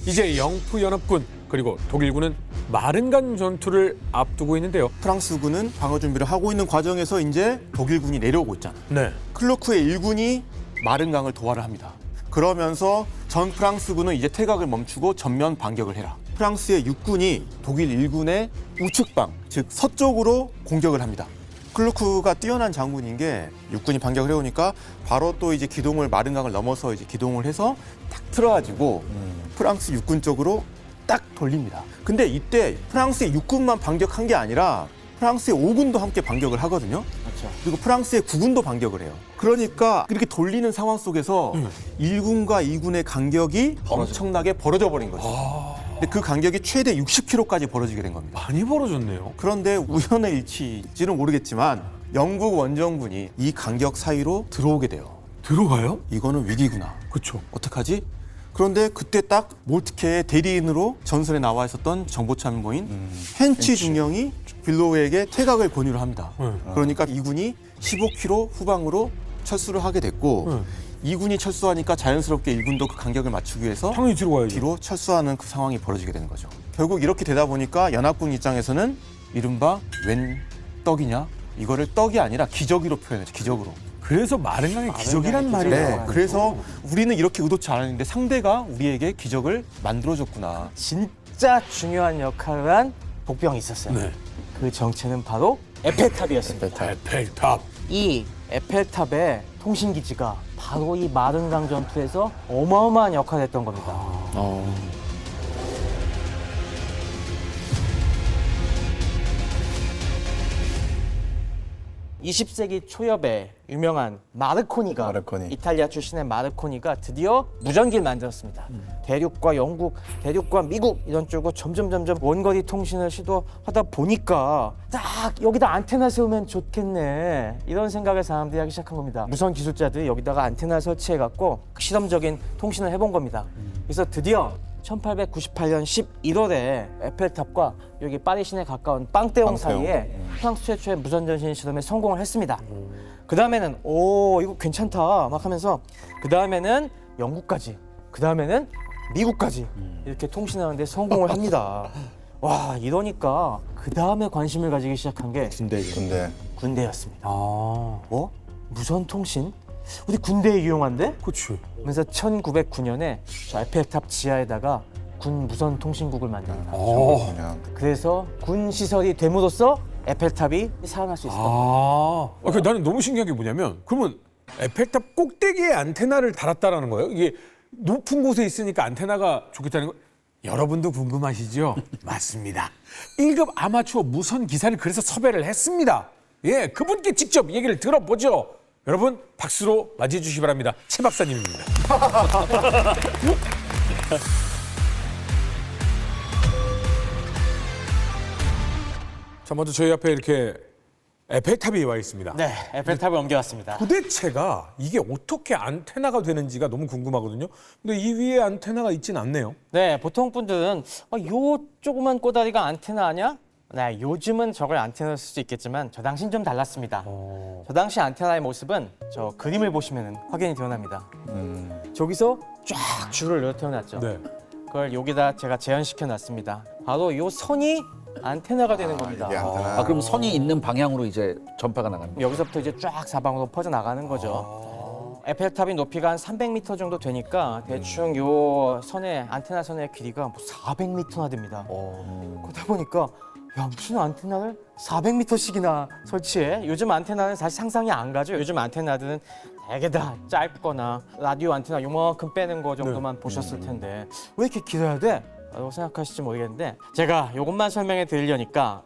이제 영프연합군 그리고 독일군은 마른간 전투를 앞두고 있는데요. 프랑스군은 방어 준비를 하고 있는 과정에서 이제 독일군이 내려오고 있잖아. 네. 클로크의 일군이 마른강을 도하를 합니다. 그러면서 전 프랑스군은 이제 퇴각을 멈추고 전면 반격을 해라. 프랑스의 육군이 독일 일군의 우측방, 즉 서쪽으로 공격을 합니다. 클로크가 뛰어난 장군인 게 육군이 반격을 해오니까 바로 또 이제 기동을 마른강을 넘어서 이제 기동을 해서 딱 틀어가지고 프랑스 육군 쪽으로 딱 돌립니다. 근데 이때 프랑스의 육군만 반격한 게 아니라 프랑스의 5군도 함께 반격을 하거든요. 그렇죠. 그리고 프랑스의 9군도 반격을 해요. 그러니까 이렇게 돌리는 상황 속에서 1군과 2군의 간격이 엄청나게 벌어져 버린 거죠. 근데 그 간격이 최대 60km까지 벌어지게 된 겁니다. 많이 벌어졌네요. 그런데 우연의 일치일지는 모르겠지만 영국 원정군이 이 간격 사이로 들어오게 돼요. 들어가요? 이거는 위기구나. 그렇죠. 어떡하지? 그런데 그때 딱 몰트케의 대리인으로 전선에 나와 있었던 정보참모인 헨치 중령이 빌로우에게 퇴각을 권유를 합니다. 그러니까 2군이 15km 후방으로 철수를 하게 됐고 2군이 철수하니까 자연스럽게 1군도 그 간격을 맞추기 위해서 당연히 뒤로 가야죠. 뒤로 철수하는 그 상황이 벌어지게 되는 거죠. 결국 이렇게 되다 보니까 연합군 입장에서는 이른바 웬 떡이냐? 이거를 떡이 아니라 기적으로 표현했죠. 기적으로. 그래서 마른강의 기적이란 말이 네, 나와요. 그래서 우리는 이렇게 의도치 않았는데 상대가 우리에게 기적을 만들어줬구나. 진짜 중요한 역할을 한 복병이 있었어요. 네. 그 정체는 바로 에펠탑이었습니다. 에펠탑. 이 에펠탑의 통신기지가 바로 이 마른강 전투에서 어마어마한 역할을 했던 겁니다. 20세기 초엽에 유명한 마르코니가 이탈리아 출신의 마르코니가 드디어 무전기를 만들었습니다. 대륙과 영국, 대륙과 미국 이런 쪽으로 점점 원거리 통신을 시도하다 보니까 딱 여기다 안테나 세우면 좋겠네 이런 생각을 사람들이 하기 시작한 겁니다. 무선 기술자들이 여기다가 안테나 설치해갖고 실험적인 통신을 해본 겁니다. 그래서 드디어 1898년 11월에 에펠탑과 여기 파리 시내 가까운 빵떼옹 사이에 프랑스 최초의 무선전신 실험에 성공을 했습니다. 그 다음에는 이거 괜찮다 막 하면서 그 다음에는 영국까지, 그 다음에는 미국까지 이렇게 통신하는데 성공을 합니다. 와, 이러니까 그 다음에 관심을 가지기 시작한 게 군대였습니다. 뭐? 무선 통신? 우리 군대에 이용한대? 그렇지. 그래서 1909년에 저 에펠탑 지하에다가 군 무선 통신국을 만듭니다. 그래서 군 시설이 됨으로써 에펠탑이 살아날 수 있을 겁니다. 나는 너무 신기한 게 뭐냐면 그러면 에펠탑 꼭대기에 안테나를 달았다라는 거예요? 이게 높은 곳에 있으니까 안테나가 좋겠다는 거? 여러분도 궁금하시죠? 맞습니다. 1급 아마추어 무선 기사를 그래서 섭외를 했습니다. 예, 그분께 직접 얘기를 들어보죠. 여러분 박수로 맞이해 주시기 바랍니다. 최 박사님입니다. 자, 먼저 저희 앞에 이렇게 에펠탑이 와 있습니다. 네, 에펠탑을 옮겨왔습니다. 도대체가 이게 어떻게 안테나가 되는지가 너무 궁금하거든요. 근데 이 위에 안테나가 있진 않네요. 네, 보통 분들은 요 조그만 꼬다리가 안테나 아니야? 네, 요즘은 저걸 안테나로 쓸 수 있겠지만 저 당시는 좀 달랐습니다. 저 당시 안테나의 모습은 저 그림을 보시면 확연히 드러납니다. 저기서 쫙 줄을 늘어뜨려놨죠. 네. 그걸 여기다 제가 재현시켜 놨습니다. 바로 요 선이 안테나가 되는 겁니다. 그럼 선이 있는 방향으로 이제 전파가 나가는 거예요? 여기서부터 이제 쫙 사방으로 퍼져나가는 거죠. 에펠탑이 높이가 한 300m 정도 되니까 대충 요 선의 안테나 선의 길이가 뭐 400m나 됩니다. 그러다 보니까 야, 무슨 안테나를 400m씩이나 설치해? 요즘 안테나는 사실 상상이 안 가죠. 요즘 안테나들은 되게 다 짧거나 라디오 안테나 요만큼 빼는 거 정도만 보셨을 텐데 왜 이렇게 길어야 돼? 라고 생각하실지 모르겠는데 제가 이것만 설명해 드리려니까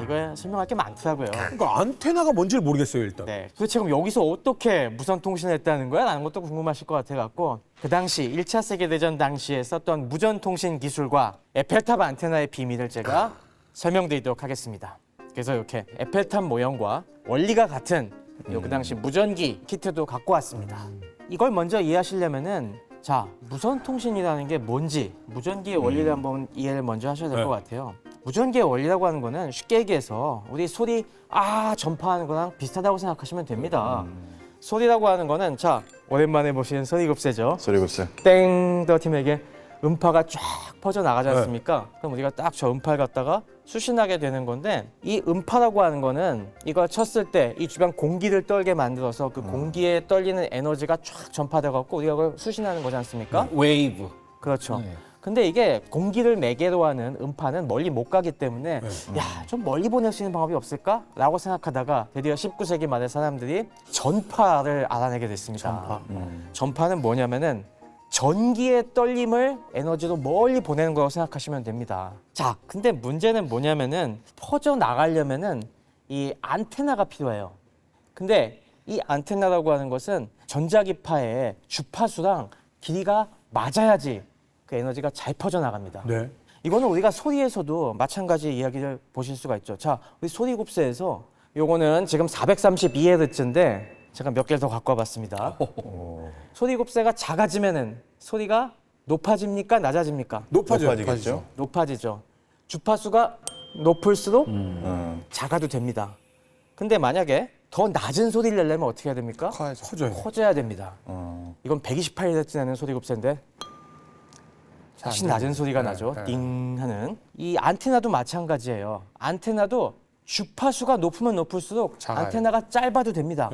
이거 설명할 게 많더라고요. 그러니까 안테나가 뭔지를 모르겠어요, 일단. 네, 도대체 그럼 여기서 어떻게 무선 통신을 했다는 거야? 라는 것도 궁금하실 것 같아갖고 그 당시 1차 세계대전 당시에 썼던 무전 통신 기술과 에펠탑 안테나의 비밀을 제가 설명드리도록 하겠습니다. 그래서 이렇게 에펠탑 모형과 원리가 같은 그 당시 무전기 키트도 갖고 왔습니다. 이걸 먼저 이해하시려면은 자, 무선 통신이라는 게 뭔지 무전기의 원리를 한번 이해를 먼저 하셔야 될 것 같아요. 무전기의 원리라고 하는 거는 쉽게 얘기해서 우리 소리 전파하는 거랑 비슷하다고 생각하시면 됩니다. 소리라고 하는 거는 자, 오랜만에 보시는 소리급세죠. 소리급세. 땡 더 팀에게 음파가 쫙 퍼져 나가지 않습니까? 그럼 우리가 딱 저 음파를 갖다가 수신하게 되는 건데 이 음파라고 하는 거는 이걸 쳤을 때 이 주변 공기를 떨게 만들어서 그 공기에 떨리는 에너지가 쫙 전파돼 갖고 우리가 그걸 수신하는 거지 않습니까? 웨이브. 그렇죠. 네. 근데 이게 공기를 매개로 하는 음파는 멀리 못 가기 때문에 야, 좀 멀리 보낼 수 있는 방법이 없을까? 라고 생각하다가 드디어 19세기 말에 사람들이 전파를 알아내게 됐습니다. 전파는 뭐냐면은 전기의 떨림을 에너지로 멀리 보내는 거라고 생각하시면 됩니다. 자, 근데 문제는 뭐냐면은 퍼져 나가려면은 이 안테나가 필요해요. 근데 이 안테나라고 하는 것은 전자기파의 주파수랑 길이가 맞아야지 그 에너지가 잘 퍼져 나갑니다. 네. 이거는 우리가 소리에서도 마찬가지 이야기를 보실 수가 있죠. 자, 우리 소리 곱쇄에서 요거는 지금 432Hz인데 제가 몇 개를 더 갖고 와봤습니다. 소리 곱쇄가 작아지면은 소리가 높아집니까? 낮아집니까? 높아지겠죠. 높아지죠. 주파수가 높을수록 작아도 됩니다. 근데 만약에 더 낮은 소리를 내려면 어떻게 해야 됩니까? 커져요. 커져야 됩니다. 이건 128Hz 내는 소리 곱쇄인데 훨씬 낮은 소리가 나죠. 띵 하는. 이 안테나도 마찬가지예요. 안테나도 주파수가 높으면 높을수록 안테나가 짧아도 됩니다.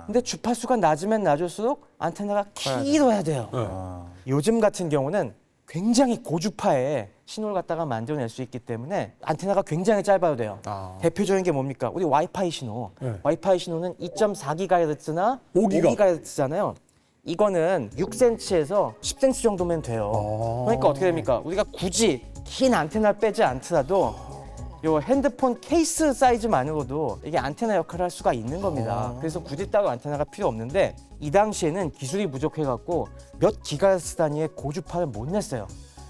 근데 주파수가 낮으면 낮을수록 안테나가 길어야 돼요. 요즘 같은 경우는 굉장히 고주파의 신호를 갖다가 만들어낼 수 있기 때문에 안테나가 굉장히 짧아도 돼요. 대표적인 게 뭡니까? 우리 와이파이 신호. 와이파이 신호는 2.4GHz나 5GHz잖아요. 이거는 6cm에서 10cm 정도면 돼요. 그러니까 어떻게 됩니까? 우리가 굳이 긴 안테나를 빼지 않더라도 요 핸드폰 케이스 사이즈만으로도 이게 안테나 역할을 할 수가 있는 겁니다. 그래서 굳이 따로 안테나가 필요 없는데 이 당시에는 기술이 부족해갖고 몇 기가헤르츠 단위의 고주파를 못 냈어요.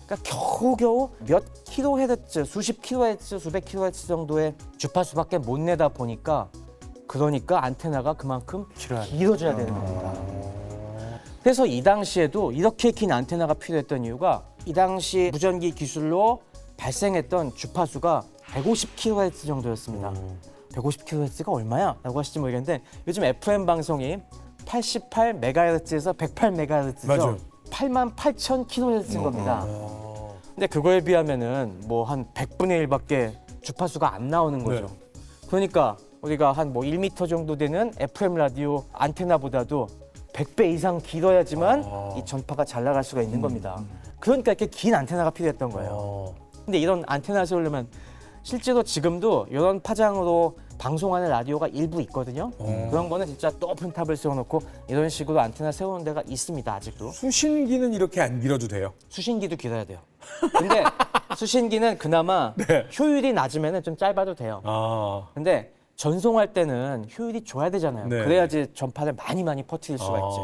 그러니까 겨우겨우 몇 킬로헤르츠, 수십 킬로헤르츠, 수백 킬로헤르츠 정도의 주파수밖에 못 내다 보니까 그러니까 안테나가 그만큼 길어져야 되는 겁니다. 그래서 이 당시에도 이렇게 긴 안테나가 필요했던 이유가 이 당시 무전기 기술로 발생했던 주파수가 150kHz 정도였습니다. 150kHz가 얼마야? 라고 하실지 모르겠는데 요즘 FM 방송이 88MHz에서 108MHz죠. 맞아요. 88,000kHz인 겁니다. 근데 그거에 비하면은 뭐 한 100분의 1밖에 주파수가 안 나오는 거죠. 그러니까 우리가 한 뭐 1m 정도 되는 FM 라디오 안테나보다도 100배 이상 길어야지만 이 전파가 잘 나갈 수가 있는 겁니다. 그러니까 이렇게 긴 안테나가 필요했던 거예요. 근데 이런 안테나 세우려면 실제로 지금도 이런 파장으로 방송하는 라디오가 일부 있거든요. 그런 거는 진짜 높은 탑을 세워놓고 이런 식으로 안테나 세우는 데가 있습니다. 아직도. 수신기는 이렇게 안 길어도 돼요. 수신기도 길어야 돼요. 근데 수신기는 그나마 효율이 낮으면 좀 짧아도 돼요. 근데 전송할 때는 효율이 좋아야 되잖아요. 네. 그래야지 전파를 많이 퍼뜨릴 수가 있지.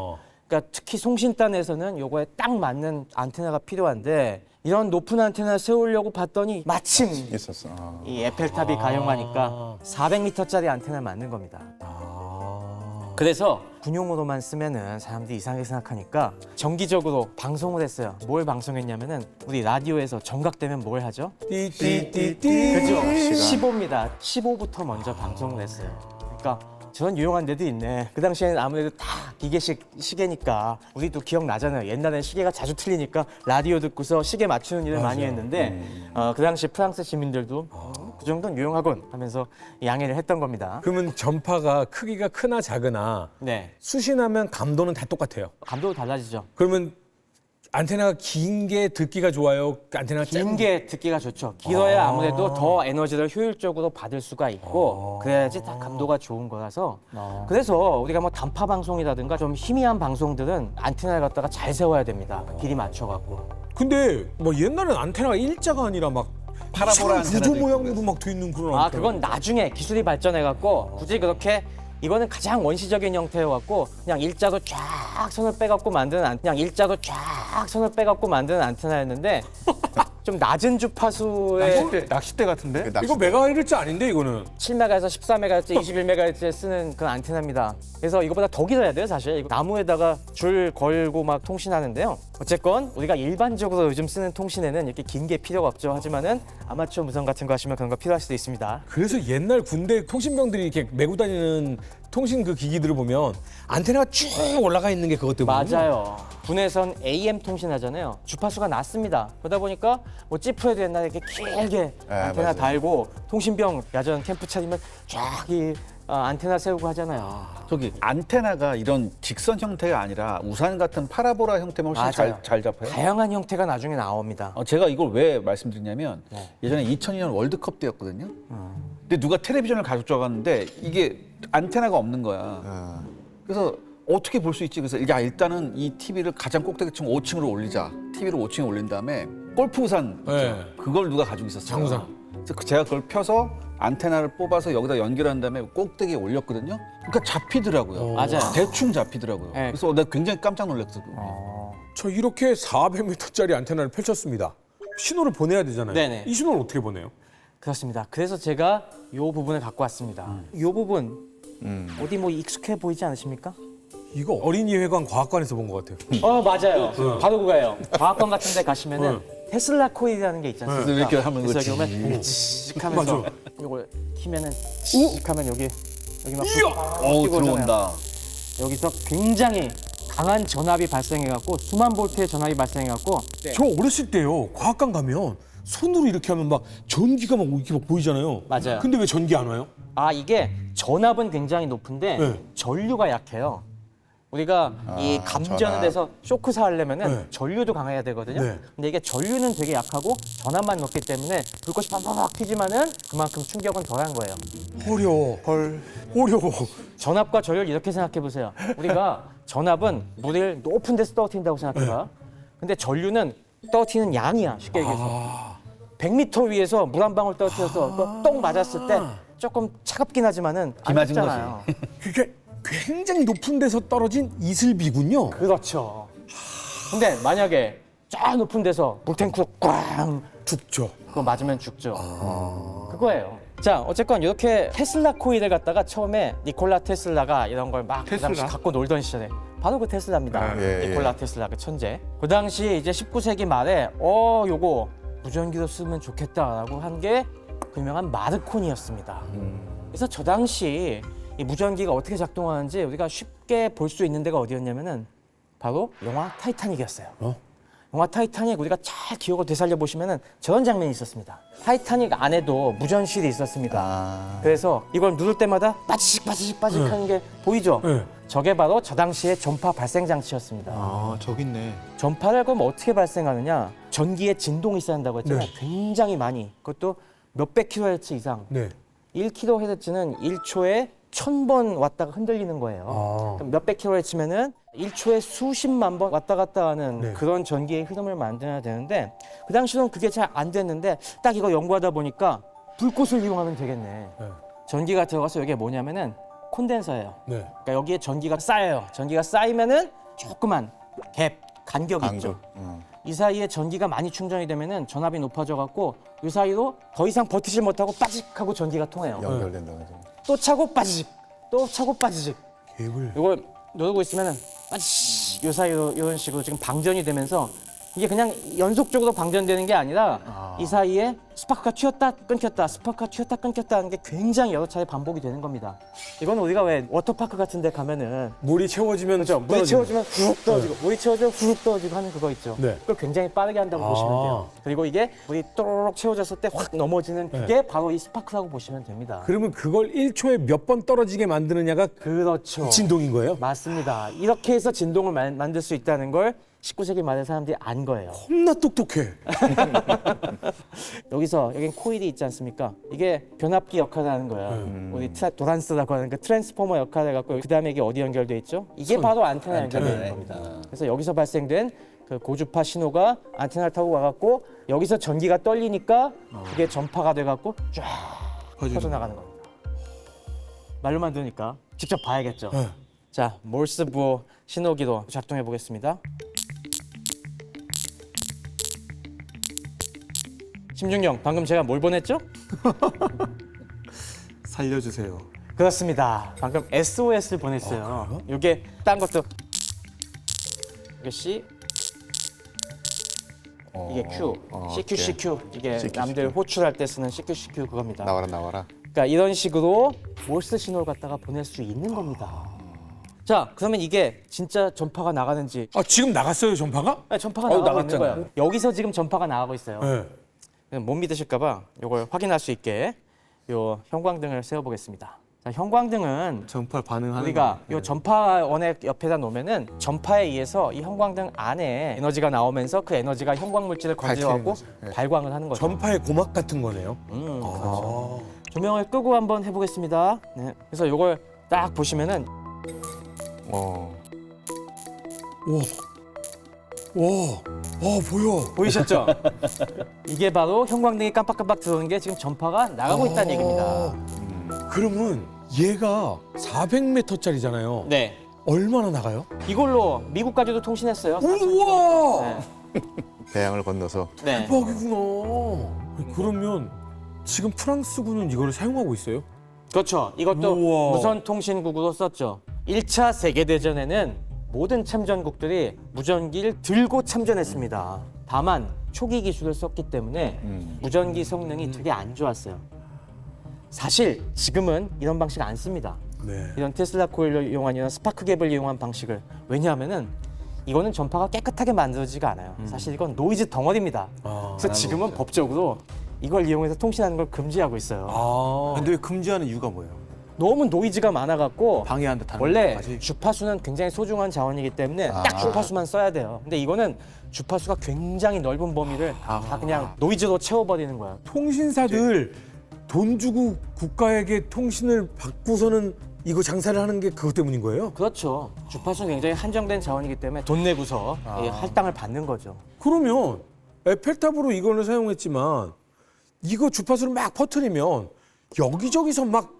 그러니까 특히 송신단에서는 요거에 딱 맞는 안테나가 필요한데 이런 높은 안테나 세우려고 봤더니 마침 있었어. 이 에펠탑이 가용하니까 400m짜리 안테나를 만든 겁니다. 그래서 군용으로만 쓰면은 사람들이 이상하게 생각하니까 정기적으로 방송을 했어요. 뭘 방송했냐면은 우리 라디오에서 정각되면 뭘 하죠? 띠띠띠띠. 그죠? 15입니다. 15부터 먼저 방송을 했어요. 그러니까 저런 유용한 데도 있네. 그 당시에는 아무래도 다 기계식 시계니까 우리도 기억나잖아요. 옛날엔 시계가 자주 틀리니까 라디오 듣고서 시계 맞추는 일을 많이 했는데 그 당시 프랑스 시민들도 그 정도는 유용하군 하면서 양해를 했던 겁니다. 그러면 전파가 크기가 크나 작으나 네, 수신하면 감도는 다 똑같아요. 감도도 달라지죠. 그러면 안테나가 긴 게 듣기가 좋아요? 안테나가 긴 게 듣기가 좋죠. 길어야 아무래도 더 에너지를 효율적으로 받을 수가 있고 그래야지 다 감도가 좋은 거라서 그래서 우리가 뭐 단파 방송이라든가 좀 희미한 방송들은 안테나를 갖다가 잘 세워야 됩니다. 길이 맞춰갖고. 근데 뭐 옛날엔 안테나가 일자가 아니라 막 파라보라 구조 안테나도 모양으로 막 돼 있는 그런 아, 안테나. 그건 나중에 기술이 발전해갖고 굳이 그렇게 이거는 가장 원시적인 형태여갖고 그냥 일자로 쫙 선을 빼갖고 만드는 그냥 일자로 쫙 선을 빼갖고 만드는 안테나였는데 좀 낮은 주파수의 낚싯대 같은데? 이거 메가헤르츠 아닌데 이거는. 7MHz, 14MHz, 21MHz에 쓰는 그런 안테나입니다. 그래서 이거보다 더 길어야 돼요, 사실. 이거 나무에다가 줄 걸고 막 통신하는데요. 어쨌건 우리가 일반적으로 요즘 쓰는 통신에는 이렇게 긴 게 필요가 없죠. 하지만은 아마추어 무선 같은 거 하시면 그런 거 필요할 수도 있습니다. 그래서 옛날 군대 통신병들이 이렇게 메고 다니는 통신 그 기기들을 보면 안테나가 쭉 올라가 있는 게 그것 때문에. 맞아요. 군에선 AM 통신하잖아요. 주파수가 낮습니다. 그러다 보니까 뭐 찌푸에도 옛날에 이렇게 길게 안테나 맞아요. 달고 통신병 야전 캠프 차리면 쫙 이 안테나 세우고 하잖아요. 저기 안테나가 이런 직선 형태가 아니라 우산 같은 파라보라 형태면 훨씬 맞아요. 잘 잡혀요. 다양한 형태가 나중에 나옵니다. 제가 이걸 왜 말씀드리냐면 네. 예전에 2002년 월드컵 때였거든요. 근데 누가 텔레비전을 가져왔는데 이게 안테나가 없는 거야. 그래서 어떻게 볼 수 있지? 그래서 일단은 이 TV를 가장 꼭대기층 5층으로 올리자. TV를 5층에 올린 다음에 골프 우산 있죠? 네. 그걸 누가 가지고 있었어요. 장우산. 그래서 제가 그걸 펴서 안테나를 뽑아서 여기다 연결한 다음에 꼭대기에 올렸거든요. 그러니까 잡히더라고요. 맞아요. 대충 잡히더라고요. 네. 그래서 내가 굉장히 깜짝 놀랐어요. 저 이렇게 400m짜리 안테나를 펼쳤습니다. 신호를 보내야 되잖아요. 네네. 이 신호를 어떻게 보내요? 그렇습니다. 그래서 제가 이 부분을 갖고 왔습니다. 이 부분 어디 뭐 익숙해 보이지 않으십니까? 이거 어린이회관 과학관에서 본 것 같아요. 맞아요. 바로 그거예요. 과학관 같은 데 가시면은 테슬라 코일이라는 게 있지 않습니까? 그래서 이렇게 하면 그래서 그거 여기 오면 칙 하면서 맞아. 이걸 키면은 칙 하면 여기 막 어우, 뛰고 오잖아요. 들어온다. 여기서 굉장히 강한 전압이 발생해갖고 수만 볼트의 전압이 발생해갖고 저 어렸을 때요. 과학관 가면 손으로 이렇게 하면 막 전기가 막 이렇게 막 보이잖아요. 맞아요. 근데 왜 전기 안 와요? 이게 전압은 굉장히 높은데 네. 전류가 약해요. 우리가 이 감전을 해서 쇼크 하려면은 네. 전류도 강해야 되거든요. 네. 근데 이게 전류는 되게 약하고 전압만 높기 때문에 불꽃이 팍팍 튀지만은 그만큼 충격은 덜한 거예요. 어려워. 헐. 어려워. 전압과 전류를 이렇게 생각해 보세요. 우리가 전압은 물을 높은 데서 떨어뜨린다고 생각해봐. 근데 전류는 떨어뜨리는 양이야, 쉽게 얘기해서. 100m 위에서 물 한 방울 떨어뜨려서 똥 맞았을 때 조금 차갑긴 하지만은 비 안 맞은 죽잖아요. 그게 굉장히 높은 데서 떨어진 이슬비군요. 그렇죠. 근데 만약에 저 높은 데서 물탱크로 꽝 죽죠. 그거 맞으면 죽죠. 그거예요. 자, 어쨌건 이렇게 테슬라 코일을 갖다가 처음에 니콜라 테슬라가 이런 걸 막 그 당시 갖고 놀던 시절에 바로 그 테슬라입니다. 예, 니콜라 테슬라 그 천재. 그 당시 이제 19세기 말에 요거 무전기로 쓰면 좋겠다라고 한 게 그 유명한 마르코니였습니다. 그래서 저 당시 이 무전기가 어떻게 작동하는지 우리가 쉽게 볼 수 있는 데가 어디였냐면은 바로 영화 타이타닉이었어요. 영화 타이타닉 우리가 잘 기억을 되살려 보시면은 저런 장면이 있었습니다. 타이타닉 안에도 무전실이 있었습니다. 그래서 이걸 누를 때마다 빠지직 하는 게 보이죠? 네. 저게 바로 저 당시의 전파 발생 장치였습니다. 저기 있네. 전파를 그럼 어떻게 발생하느냐? 전기의 진동이 있어야 한다고 했잖아요. 네. 굉장히 많이. 그것도 몇백 킬로헤르츠 이상. 네. 1kHz는 1초에 1000번 왔다가 흔들리는 거예요. 그럼 몇백 킬로헤르츠면은 1초에 수십만 번 왔다 갔다 하는 네. 그런 전기의 흐름을 만들어야 되는데 그 당시로는 그게 잘 안 됐는데 딱 이거 연구하다 보니까 불꽃을 이용하면 되겠네. 네. 전기가 들어가서 이게 뭐냐면은 콘덴서예요. 네. 그러니까 여기에 전기가 쌓여요. 전기가 쌓이면은 조그만 간격이 있죠. 이 사이에 전기가 많이 충전이 되면은 전압이 높아져 갖고 이 사이로 더 이상 버티지 못하고 빠직하고 전기가 통해요. 연결된다고 해서. 또 차고 빠지직, 또 차고 빠지직. 개불. 이걸 누르고 있으면은 빠지직 이 사이로 이런 식으로 지금 방전이 되면서 이게 그냥 연속적으로 방전되는 게 아니라 이 사이에 스파크가 튀었다 끊겼다 스파크가 튀었다 끊겼다 하는 게 굉장히 여러 차례 반복이 되는 겁니다. 이건 우리가 왜 워터파크 같은 데 가면은 물이 채워지면 그렇죠. 물이 채워지면 훅 떨어지고 물이 채워지면 훅 떨어지고 하는 그거 있죠. 네. 그걸 굉장히 빠르게 한다고 보시면 돼요. 그리고 이게 물이 또록 채워졌을 때 확 넘어지는 그게 바로 이 스파크라고 보시면 됩니다. 그러면 그걸 1초에 몇 번 떨어지게 만드느냐가 그렇죠. 진동인 거예요? 맞습니다. 이렇게 해서 진동을 만들 수 있다는 걸 19세기 말에 사람들이 안 거예요. 겁나 똑똑해. 여긴 코일이 있지 않습니까? 이게 변압기 역할을 하는 거예요. 우리 도란스라고 하는 그 트랜스포머 역할을 해갖고 그 다음에 이게 어디 연결돼 있죠? 이게 바로 안테나 연결되어 있는 겁니다. 그래서 여기서 발생된 그 고주파 신호가 안테나를 타고 와갖고 여기서 전기가 떨리니까 그게 전파가 돼갖고 쫙 퍼져나가는 겁니다. 말로만 들으니까 직접 봐야겠죠. 자, 몰스 부호 신호기로 작동해 보겠습니다. 심중영, 방금 제가 뭘 보냈죠? 살려주세요. 그렇습니다. 방금 SOS를 보냈어요. 이게 딴 것도 이게 C, 이게 Q, CQ, CQ. 이게 CQ, 남들 호출할 때 쓰는 CQ, CQ 그겁니다. 나와라. 그러니까 이런 식으로 몰스 신호를 갖다가 보낼 수 있는 겁니다. 자, 그러면 이게 진짜 전파가 나가는지. 아 지금 나갔어요 전파가? 네, 전파가 나가고 있는 나갔잖아요. 거예요. 여기서 지금 전파가 나가고 있어요. 네. 못 믿으실까봐 이걸 확인할 수 있게 요 형광등을 세워보겠습니다. 자, 형광등은 전파를 반응하는 우리가 거. 요 전파원의 옆에다 놓으면은 전파에 의해서 이 형광등 안에 에너지가 나오면서 그 에너지가 형광 물질을 건드려갖고 발광을 하는 거죠. 전파의 고막 같은 거네요. 그렇죠. 조명을 끄고 한번 해보겠습니다. 네. 그래서 요걸 딱 보시면은 와 보여. 보이셨죠? 이게 바로 형광등이 깜빡깜빡 들어오는 게 지금 전파가 나가고 있다는 얘기입니다. 그러면 얘가 400m짜리잖아요. 네. 얼마나 나가요? 이걸로 미국까지도 통신했어요. 우와 네. 대양을 건너서 네. 대박이구나. 그러면 지금 프랑스군은 이거를 사용하고 있어요? 그렇죠. 이것도 우와. 무선 통신국으로 썼죠. 1차 세계대전에는 모든 참전국들이 무전기를 들고 참전했습니다. 다만 초기 기술을 썼기 때문에 무전기 성능이 되게 안 좋았어요. 사실 지금은 이런 방식 안 씁니다. 네. 이런 테슬라 코일을 이용한 이런 스파크 갭을 이용한 방식을. 왜냐하면은 이거는 전파가 깨끗하게 만들어지지가 않아요. 사실 이건 노이즈 덩어리입니다. 그래서 지금은 법적으로 이걸 이용해서 통신하는 걸 금지하고 있어요. 아. 근데 왜 금지하는 이유가 뭐예요? 너무 노이즈가 많아갖고 방해한다 다는 원래 것까지? 주파수는 굉장히 소중한 자원이기 때문에 딱 주파수만 써야 돼요. 근데 이거는 주파수가 굉장히 넓은 범위를 다 그냥 노이즈로 채워버리는 거야. 통신사들 돈 주고 국가에게 통신을 받고서는 이거 장사를 하는 게 그것 때문인 거예요? 그렇죠. 주파수는 굉장히 한정된 자원이기 때문에 돈 내고서 이 할당을 받는 거죠. 그러면 에펠탑으로 이거를 사용했지만 이거 주파수를 막 퍼뜨리면 여기저기서 막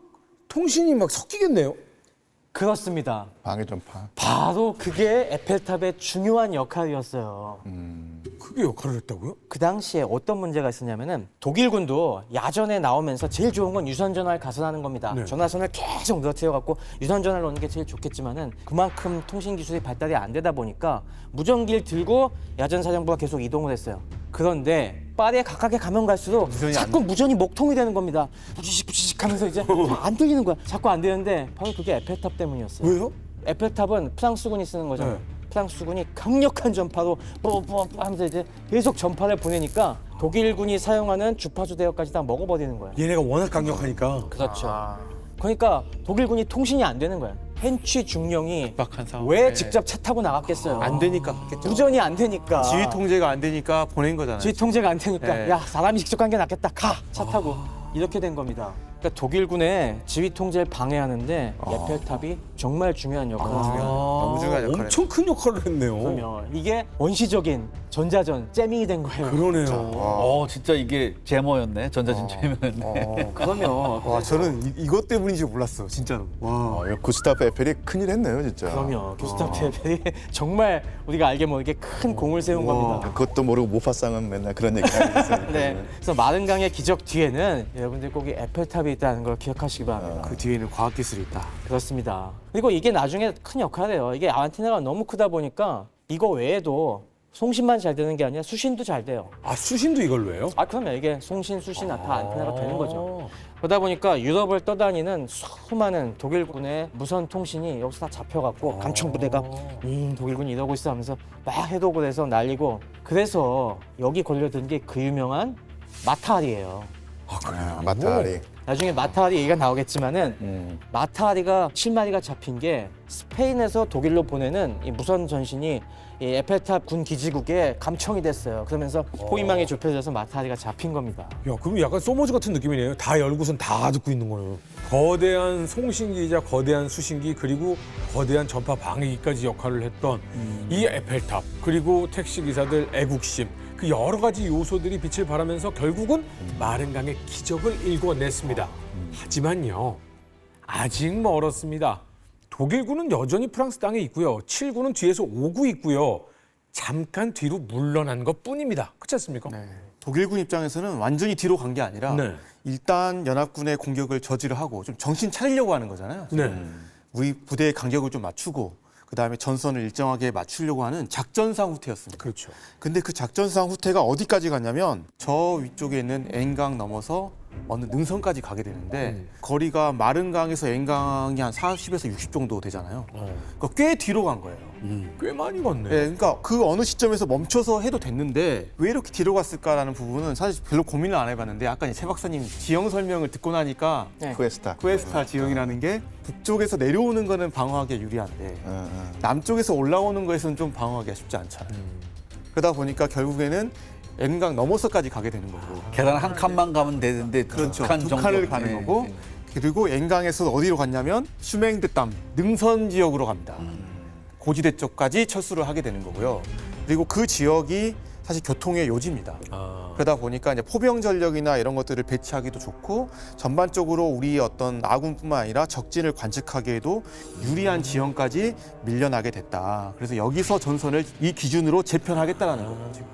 통신이 막 섞이겠네요. 그렇습니다. 방해 전파. 바로 그게 에펠탑의 중요한 역할이었어요. 그게 역할을 했다고요? 그 당시에 어떤 문제가 있었냐면은 독일군도 야전에 나오면서 제일 좋은 건 유선 전화를 가설하는 겁니다. 네. 전화선을 계속 늘어뜨려 갖고 유선 전화를 놓는 게 제일 좋겠지만은 그만큼 통신 기술이 발달이 안 되다 보니까 무전기를 들고 야전 사령부가 계속 이동을 했어요. 그런데 파리에 가깝게 가면 갈수록 자꾸 무전이 목통이 되는 겁니다. 부시식 하면서 이제 안 들리는 거야. 자꾸 안 되는데 바로 그게 에펠탑 때문이었어요. 왜요? 에펠탑은 프랑스군이 쓰는 거잖아요. 네. 프랑스군이 강력한 전파로 뽀뽀뽀 하면서 이제 계속 전파를 보내니까 독일군이 사용하는 주파수 대역까지 다 먹어버리는 거예요. 얘네가 워낙 강력하니까. 그렇죠. 그러니까 독일군이 통신이 안 되는 거예요. hen취 중령이 왜 직접 차 타고 나갔겠어요? 안 되니까 그랬겠죠. 무전이 안 되니까. 지휘 통제가 안 되니까 보낸 거잖아요. 지휘 통제가 안 되니까 네. 야 사람이 직접 간 게 낫겠다. 가! 차 타고. 이렇게 된 겁니다. 그러니까 독일군의 지휘 통제를 방해하는데 에펠탑이 정말 중요한 역할을 합니다. 너무 중요한 역할을 엄청 큰 역할을 했네요. 그러면 이게 원시적인 전자전 잼밍이 된 거예요. 그러네요. 진짜 이게 제모였네. 전자진 제모였네. 그러면 와, 저는 이것 때문인지 몰랐어, 진짜로. 와. 이거 구스타프 에펠이 큰일 했네요, 진짜. 그러면 교스타프 에펠이 정말 우리가 알게 모르게 큰 공을 세운 겁니다. 그것도 모르고 모파상은 맨날 그런 얘기 하고 있어요. 네. 그래서 마른강의 기적 뒤에는 여러분들 꼭 이 에펠탑이 있다는 걸 기억하시기 바랍니다. 그 뒤에는 과학기술이 있다. 그렇습니다. 그리고 이게 나중에 큰 역할을 해요. 이게 안테나가 너무 크다 보니까 이거 외에도 송신만 잘 되는 게 아니라 수신도 잘 돼요. 아 수신도 이걸로 해요? 그러면 이게 송신, 수신 다 안테나가 되는 거죠. 그러다 보니까 유럽을 떠다니는 수많은 독일군의 무선 통신이 여기서 다 잡혀갖고 감청부대가 독일군이 이러고 있어 하면서 막 해독을 해서 날리고 그래서 여기 걸려든 게 그 유명한 마타알이에요. 마타리. 나중에 마타알이 얘기가 나오겠지만은 마타알이가 실마리가 잡힌 게 스페인에서 독일로 보내는 이 무선 전신이 이 에펠탑 군 기지국에 감청이 됐어요. 그러면서 포위망이 좁혀져서 마타알이가 잡힌 겁니다. 야, 그럼 약간 소모즈 같은 느낌이네요. 다 열고선 다 듣고 있는 거예요. 거대한 송신기이자 거대한 수신기 그리고 거대한 전파 방해기까지 역할을 했던 이 에펠탑 그리고 택시기사들 애국심 그 여러 가지 요소들이 빛을 발하면서 결국은 마른강의 기적을 일궈냈습니다. 하지만요, 아직 멀었습니다. 독일군은 여전히 프랑스 땅에 있고요. 7군은 뒤에서 오고 있고요. 잠깐 뒤로 물러난 것뿐입니다. 그렇지 않습니까? 독일군 입장에서는 완전히 뒤로 간 게 아니라 네. 일단 연합군의 공격을 저지를 하고 좀 정신 차리려고 하는 거잖아요. 네. 우리 부대의 간격을 좀 맞추고 그다음에 전선을 일정하게 맞추려고 하는 작전상 후퇴였습니다. 그렇죠. 근데 그 작전상 후퇴가 어디까지 갔냐면 저 위쪽에 있는 N강 넘어서 어느 능선까지 가게 되는데 거리가 마른강에서 엔강이 한 40에서 60 정도 되잖아요. 그러니까 꽤 뒤로 간 거예요. 꽤 많이 갔네. 네, 그러니까 그 어느 시점에서 멈춰서 해도 됐는데 왜 이렇게 뒤로 갔을까라는 부분은 사실 별로 고민을 안 해봤는데 아까 이제 최 박사님 지형 설명을 듣고 나니까 네. 쿠에스타. 쿠에스타 지형이라는 게 북쪽에서 내려오는 거는 방어하기 유리한데 남쪽에서 올라오는 거에서는 좀 방어하기가 쉽지 않잖아요. 그러다 보니까 결국에는 엔강 넘어서까지 가게 되는 거고 계단 한 칸만 가면 되는데 그렇죠. 두 칸 두 정도 칸을 가는 네, 거고 네. 그리고 엔강에서 어디로 갔냐면 슈맹드땀 능선 지역으로 갑니다. 고지대 쪽까지 철수를 하게 되는 거고요. 그리고 그 지역이 사실 교통의 요지입니다. 그러다 보니까 이제 포병 전력이나 이런 것들을 배치하기도 좋고 전반적으로 우리 어떤 아군뿐만 아니라 적진을 관측하기에도 유리한 지형까지 밀려나게 됐다. 그래서 여기서 전선을 이 기준으로 재편하겠다라는 거예요. 지금.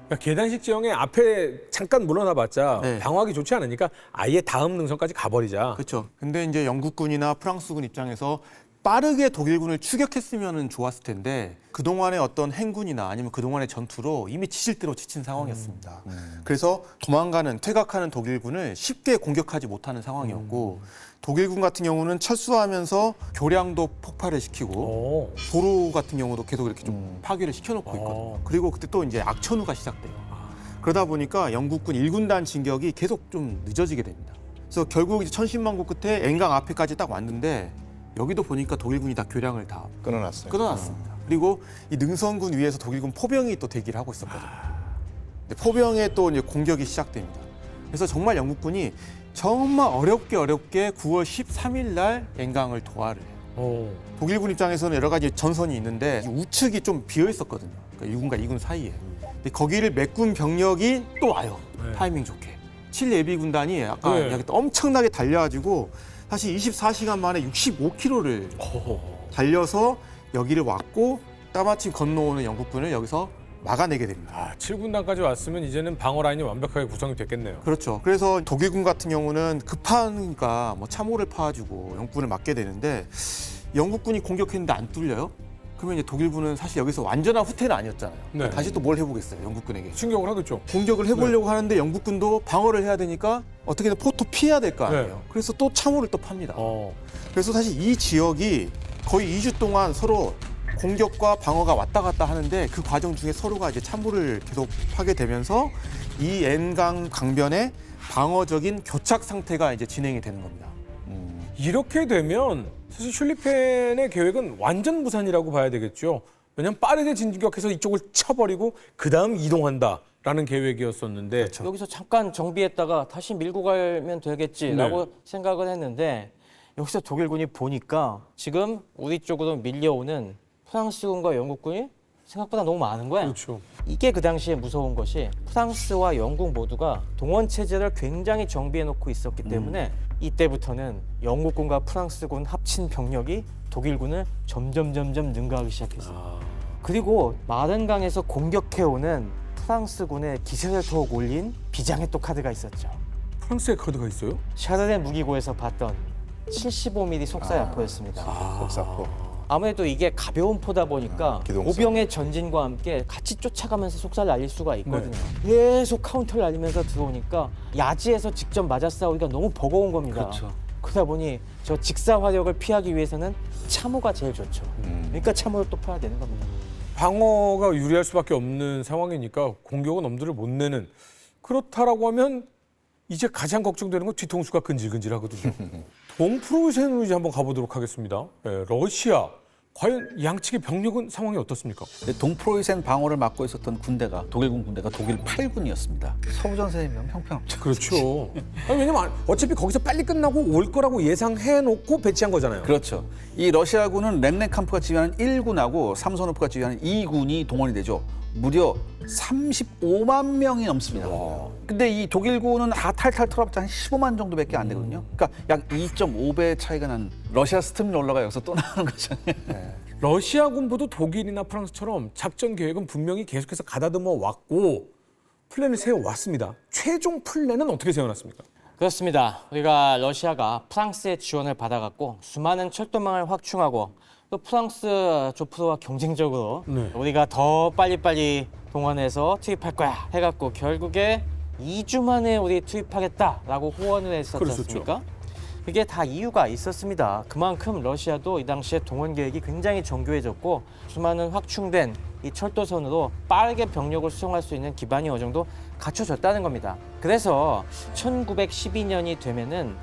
그러니까 계단식 지형에 앞에 잠깐 물러나봤자 네. 방어하기 좋지 않으니까 아예 다음 능선까지 가버리자. 그렇죠. 근데 이제 영국군이나 프랑스군 입장에서 빠르게 독일군을 추격했으면 좋았을 텐데 그동안의 어떤 행군이나 아니면 그동안의 전투로 이미 지칠 대로 지친 상황이었습니다. 그래서 도망가는 퇴각하는 독일군을 쉽게 공격하지 못하는 상황이었고 독일군 같은 경우는 철수하면서 교량도 폭발을 시키고 오. 도로 같은 경우도 계속 이렇게 좀 파괴를 시켜놓고 있거든요. 그리고 그때 또 이제 악천후가 시작돼요. 그러다 보니까 영국군 1군단 진격이 계속 좀 늦어지게 됩니다. 그래서 결국 이제 천신만고 끝에 엔강 앞에까지 딱 왔는데 여기도 보니까 독일군이 다 교량을 다 끊어놨어요. 끊어놨습니다. 그리고 이 능선군 위에서 독일군 포병이 또 대기를 하고 있었거든요. 근데 포병에 또 이제 공격이 시작됩니다. 그래서 정말 영국군이 정말 어렵게 9월 13일 날 엔강을 도하를 해요. 오. 독일군 입장에서는 여러 가지 전선이 있는데 이 우측이 좀 비어 있었거든요. 그러니까 1군과 2군 사이에. 근데 거기를 메꾼 병력이 또 와요. 네. 타이밍 좋게. 7예비 군단이 아까 네. 이야기했던 엄청나게 달려가지고 사실 24시간 만에 65km를 달려서 여기를 왔고 따마침 건너오는 영국군을 여기서 막아내게 됩니다. 아, 7군단까지 왔으면 이제는 방어 라인이 완벽하게 구성이 됐겠네요. 그렇죠. 그래서 독일군 같은 경우는 급하니까 뭐 참호를 파가지고 영국군을 막게 되는데 영국군이 공격했는데 안 뚫려요? 그러면 이제 독일군은 사실 여기서 완전한 후퇴는 아니었잖아요. 네. 다시 또 뭘 해보겠어요, 영국군에게. 충격을 하겠죠. 공격을 해보려고 하는데 영국군도 방어를 해야 되니까 어떻게든 포토 피해야 될 거 아니에요. 네. 그래서 또 참호를 또 팝니다. 어. 그래서 사실 이 지역이 거의 2주 동안 서로 공격과 방어가 왔다 갔다 하는데 그 과정 중에 서로가 이제 참호를 계속 하게 되면서 이 엔강 강변의 방어적인 교착 상태가 이제 진행이 되는 겁니다. 이렇게 되면 사실 슐리펜의 계획은 완전 무산이라고 봐야 되겠죠. 왜냐하면 빠르게 진격해서 이쪽을 쳐버리고 그 다음 이동한다라는 계획이었었는데 여기서 잠깐 정비했다가 다시 밀고 가면 되겠지라고 네. 생각을 했는데 여기서 독일군이 보니까 지금 우리 쪽으로 밀려오는 프랑스군과 영국군이 생각보다 너무 많은 거야. 그렇죠. 이게 그 당시에 무서운 것이 프랑스와 영국 모두가 동원 체제를 굉장히 정비해 놓고 있었기 때문에 이때부터는 영국군과 프랑스군 합친 병력이 독일군을 점점 능가하기 시작했어요. 그리고 마른강에서 공격해오는 프랑스군의 기세를 더욱 올린 비장의 또 카드가 있었죠. 프랑스의 카드가 있어요? 샤르렌 무기고에서 봤던 75mm 속사야포였습니다. 복사포. 아무래도 이게 가벼운 포다 보니까 기동성. 보병의 전진과 함께 같이 쫓아가면서 속살을 날릴 수가 있거든요. 계속 카운터를 날리면서 들어오니까 야지에서 직접 맞아 싸우기가 너무 버거운 겁니다. 그렇죠. 그러다 보니 저 직사 화력을 피하기 위해서는 참호가 제일 좋죠. 그러니까 참호를 또 펴야 되는 겁니다. 방어가 유리할 수밖에 없는 상황이니까 공격은 엄두를 못 내는. 그렇다라고 하면 이제 가장 걱정되는 건 뒤통수가 근질근질하거든요. 동프로이센으로 이제 한번 가보도록 하겠습니다. 네, 러시아. 과연 양측의 병력은 상황이 어떻습니까? 근데 동프로이센 방어를 맡고 있었던 군대가 독일군 군대가 독일 8군이었습니다. 서부전선이면 형편없죠. 그렇죠. 아니, 왜냐면 어차피 거기서 빨리 끝나고 올 거라고 예상해놓고 배치한 거잖아요. 그렇죠. 이 러시아군은 렘넨캄프가 지휘하는 1군하고 삼소노프가 지휘하는 2군이 동원이 되죠. 무려 35만 명이 넘습니다. 근데 이 독일군은 다 탈탈 털어봤자 한 15만 정도밖에 안 되거든요. 그러니까 약 2.5배 차이가 난 러시아 스팀롤러가 여기서 또 나오는 거잖아요. 러시아 군부도 독일이나 프랑스처럼 작전 계획은 분명히 계속해서 가다듬어 왔고 플랜을 세워왔습니다. 최종 플랜은 어떻게 세워놨습니까? 그렇습니다. 우리가 러시아가 프랑스의 지원을 받아갖고 수많은 철도망을 확충하고 또 프랑스 조프로와 경쟁적으로 네. 우리가 더 빨리빨리 동원해서 투입할 거야 해갖고 결국에 2주 만에 우리 투입하겠다라고 호언을 했었지 그랬었죠. 않습니까? 그게 다 이유가 있었습니다. 그만큼 러시아도 이 당시에 동원 계획이 굉장히 정교해졌고 수많은 확충된 이 철도선으로 빠르게 병력을 수송할 수 있는 기반이 어느 정도 갖춰졌다는 겁니다. 그래서 1912년이 되면은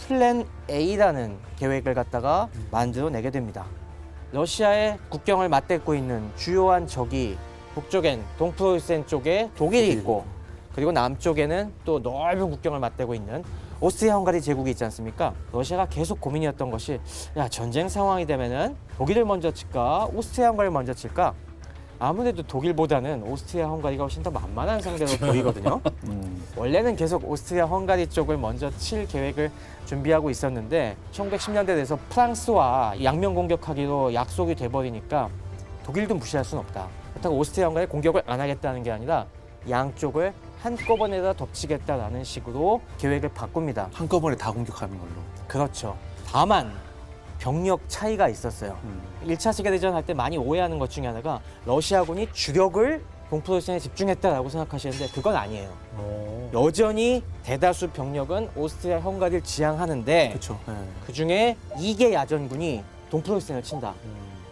플랜 A라는 계획을 갖다가 만들어내게 됩니다. 러시아의 국경을 맞대고 있는 주요한 적이 북쪽엔 동프로이센 쪽에 독일이 있고 그리고 남쪽에는 또 넓은 국경을 맞대고 있는 오스트리아 헝가리 제국이 있지 않습니까? 러시아가 계속 고민이었던 것이 야 전쟁 상황이 되면은 독일을 먼저 칠까 오스트리아 헝가리를 먼저 칠까? 아무래도 독일보다는 오스트리아 헝가리가 훨씬 더 만만한 상대로 보이거든요. 원래는 계속 오스트리아 헝가리 쪽을 먼저 칠 계획을 준비하고 있었는데 1910년대 돼서 프랑스와 양면 공격하기로 약속이 돼버리니까 독일도 무시할 수는 없다. 그렇다고 오스트리아 헝가리 공격을 안 하겠다는 게 아니라 양쪽을 한꺼번에다 덮치겠다라는 식으로 계획을 바꿉니다. 한꺼번에 다 공격하는 걸로. 그렇죠. 다만 병력 차이가 있었어요. 1차 세계대전 할 때 많이 오해하는 것 중에 하나가 러시아군이 주력을 동프로이센에 집중했다라고 생각하시는데 그건 아니에요. 여전히 대다수 병력은 오스트리아 헝가리를 지향하는데 그렇죠. 네. 그중에 2개 야전군이 동프로이센을 친다.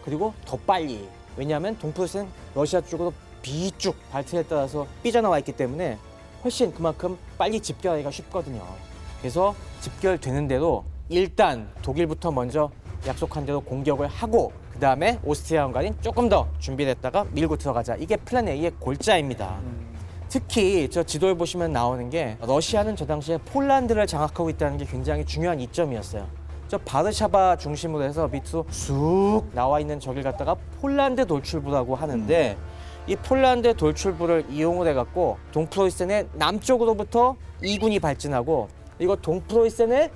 그리고 더 빨리. 왜냐하면 동프로이센 러시아 쪽으로 비쭉 발트에 따라서 삐져나와 있기 때문에 훨씬 그만큼 빨리 집결하기가 쉽거든요. 그래서 집결되는 대로 일단 독일부터 먼저 약속한 대로 공격을 하고 그 다음에 오스트리아 헝가리는 조금 더 준비됐다가 밀고 들어가자. 이게 플랜 A의 골자입니다. 특히 저 지도에 보시면 나오는 게 러시아는 저 당시에 폴란드를 장악하고 있다는 게 굉장히 중요한 이점이었어요. 저 바르샤바 중심으로 해서 밑으로 쑥 나와 있는 저길 갖다가 폴란드 돌출부라고 하는데 이 폴란드 돌출부를 이용을 해갖고 동프로이센의 남쪽으로부터 2군이 발진하고 이거 동프로이센의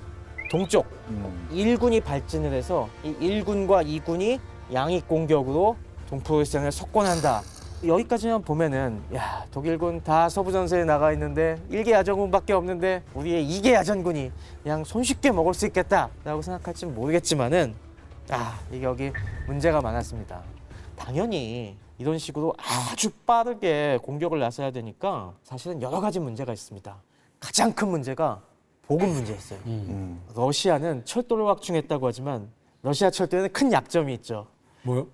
동쪽 1군이 발진을 해서 이 1군과 2군이 양익 공격으로 동프로이센을 석권한다. 여기까지만 보면은 야 독일군 다 서부전선에 나가 있는데 1개 야전군밖에 없는데 우리의 2개 야전군이 그냥 손쉽게 먹을 수 있겠다라고 생각할지는 모르겠지만은 이게 여기 문제가 많았습니다. 당연히 이런 식으로 아주 빠르게 공격을 나서야 되니까 사실은 여러 가지 문제가 있습니다. 가장 큰 문제가 보급 문제였어요. 러시아는 철도를 확충했다고 하지만 러시아 철도에는 큰 약점이 있죠. 뭐요?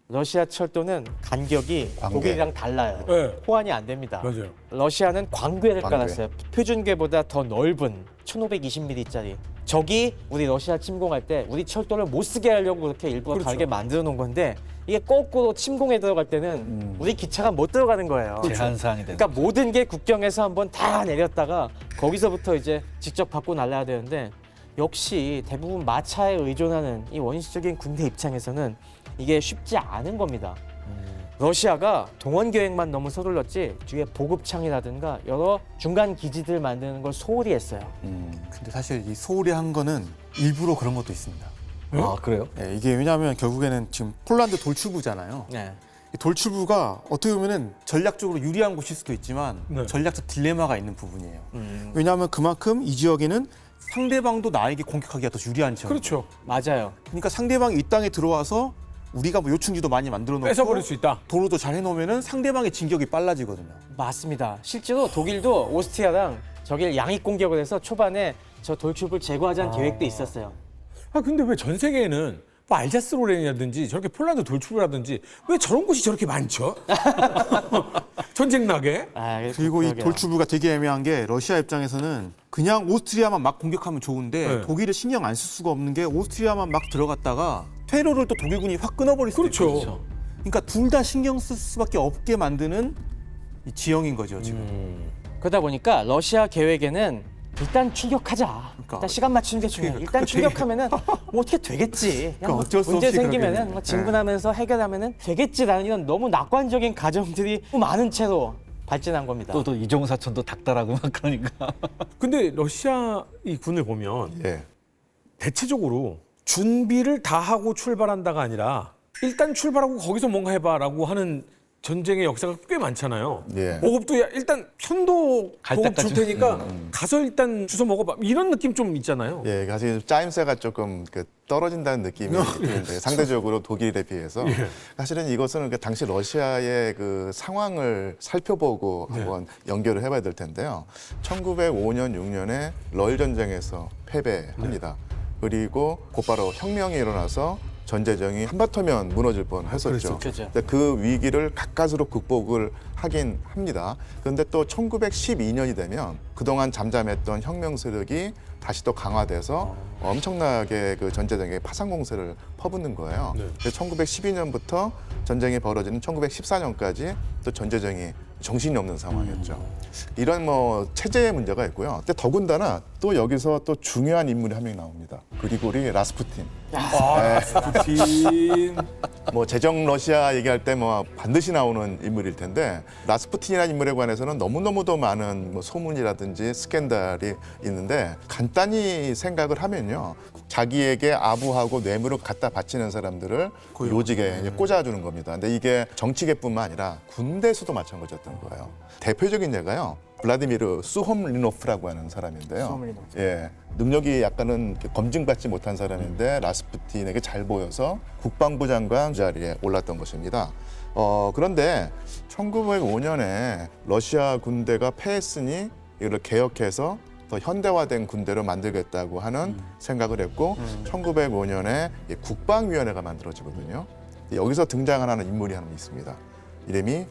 러시아 철도는 간격이 광괴. 독일이랑 달라요. 네. 호환이 안 됩니다. 맞아요. 러시아는 광괴를 광괴. 깔았어요. 표준궤보다 더 넓은 1520mm짜리. 적이 우리 러시아 침공할 때 우리 철도를 못 쓰게 하려고 그렇게 일부러 그렇죠. 다르게 만들어 놓은 건데 이게 거꾸로 침공에 들어갈 때는 우리 기차가 못 들어가는 거예요. 제한 사항이 되는. 그러니까 모든 게 국경에서 한번 다 내렸다가 거기서부터 이제 직접 받고 날라야 되는데 역시 대부분 마차에 의존하는 이 원시적인 군대 입장에서는 이게 쉽지 않은 겁니다. 러시아가 동원 계획만 너무 서둘렀지 뒤에 보급창이라든가 여러 중간 기지들 만드는 걸 소홀히 했어요. 근데 사실 이 소홀히 한 거는 일부러 그런 것도 있습니다. 아 그래요? 네, 이게 왜냐하면 결국에는 지금 폴란드 돌출부잖아요. 네. 이 돌출부가 어떻게 보면은 전략적으로 유리한 곳일 수도 있지만 네. 전략적 딜레마가 있는 부분이에요. 왜냐하면 그만큼 이 지역에는 상대방도 나에게 공격하기가 더 유리한 지역. 그렇죠. 맞아요. 그러니까 상대방이 이 땅에 들어와서 우리가 뭐 요충지도 많이 만들어 놓고 뺏어버릴 수 있다. 도로도 잘 해놓으면은 상대방의 진격이 빨라지거든요. 맞습니다. 실제로 독일도 오스트리아랑 저길 양익 공격을 해서 초반에 저 돌출부를 제거하자는 계획도 있었어요. 근데 왜 전 세계에는 뭐 알자스로렌이라든지 저렇게 폴란드 돌출부라든지 왜 저런 곳이 저렇게 많죠? 전쟁 나게? 그리고 이 그러게요. 돌출부가 되게 애매한 게 러시아 입장에서는 그냥 오스트리아만 막 공격하면 좋은데 네. 독일을 신경 안 쓸 수가 없는 게 오스트리아만 막 들어갔다가 퇴로를 또 독일군이 확 끊어버릴 수도 그렇죠. 있거든요. 그러니까 둘 다 신경 쓸 수밖에 없게 만드는 이 지형인 거죠 지금. 그러다 보니까 러시아 계획에는 일단 출격하자. 그러니까. 일단 시간 맞추는 게 중요해. 그러니까 일단 그거 되게- 출격하면은 뭐 어떻게 되겠지. 그냥 뭐 어쩔 수 문제 없이 생기면은 그러겠네. 뭐 진군하면서 해결하면은 되겠지라는 이런 너무 낙관적인 가정들이 많은 채로 발전한 겁니다. 또 이종우 사촌도 닥달하고 막 그러니까. 근데 러시아 이 군을 보면 예. 대체적으로 준비를 다 하고 출발한다가 아니라 일단 출발하고 거기서 뭔가 해봐라고 하는 전쟁의 역사가 꽤 많잖아요. 예. 보급도 일단 편도 갈 보급 줄 때까지. 테니까 가서 일단 주워 먹어봐. 이런 느낌 좀 있잖아요. 예, 사실 짜임새가 조금 떨어진다는 느낌이 드는데 상대적으로 독일에 비해서 사실은 이것은 그 당시 러시아의 그 상황을 살펴보고 한번 연결을 해봐야 될 텐데요. 1905년, 6년에 러일 전쟁에서 패배합니다. 그리고 곧바로 혁명이 일어나서 전제정이 한바터면 무너질 뻔했었죠. 그렇죠. 근데 그 위기를 가까스로 극복을 하긴 합니다. 그런데 또 1912년이 되면 그동안 잠잠했던 혁명 세력이 다시 또 강화돼서 엄청나게 그 전제정에 파상 공세를 퍼붓는 거예요. 그래서 1912년부터 전쟁이 벌어지는 1914년까지 또 전제정이 정신이 없는 상황이었죠. 이런 뭐 체제의 문제가 있고요. 근데 더군다나 또 여기서 또 중요한 인물이 한 명 나옵니다. 그리고리 라스푸틴. 푸틴. 뭐 제정 러시아 얘기할 때 뭐 반드시 나오는 인물일 텐데 라스푸틴이라는 인물에 관해서는 너무너무도 많은 뭐 소문이라든지 스캔들이 있는데 간단히 생각을 하면요. 자기에게 아부하고 뇌물을 갖다 바치는 사람들을 요직에 이제 꽂아주는 겁니다. 근데 이게 정치계뿐만 아니라 군대에서도 마찬가지였던 거예요. 대표적인 예가요. 블라디미르 수홈리노프라고 하는 사람인데요. 수홈리노프. 예, 능력이 약간은 검증받지 못한 사람인데 라스푸틴에게 잘 보여서 국방부 장관 자리에 올랐던 것입니다. 그런데 1905년에 러시아 군대가 패했으니 이걸 개혁해서 더 현대화된 군대로 만들겠다고 하는 생각을 했고 1905년에 국방위원회가 만들어지거든요. 여기서 등장하는 인물이 하나 있습니다. 이름이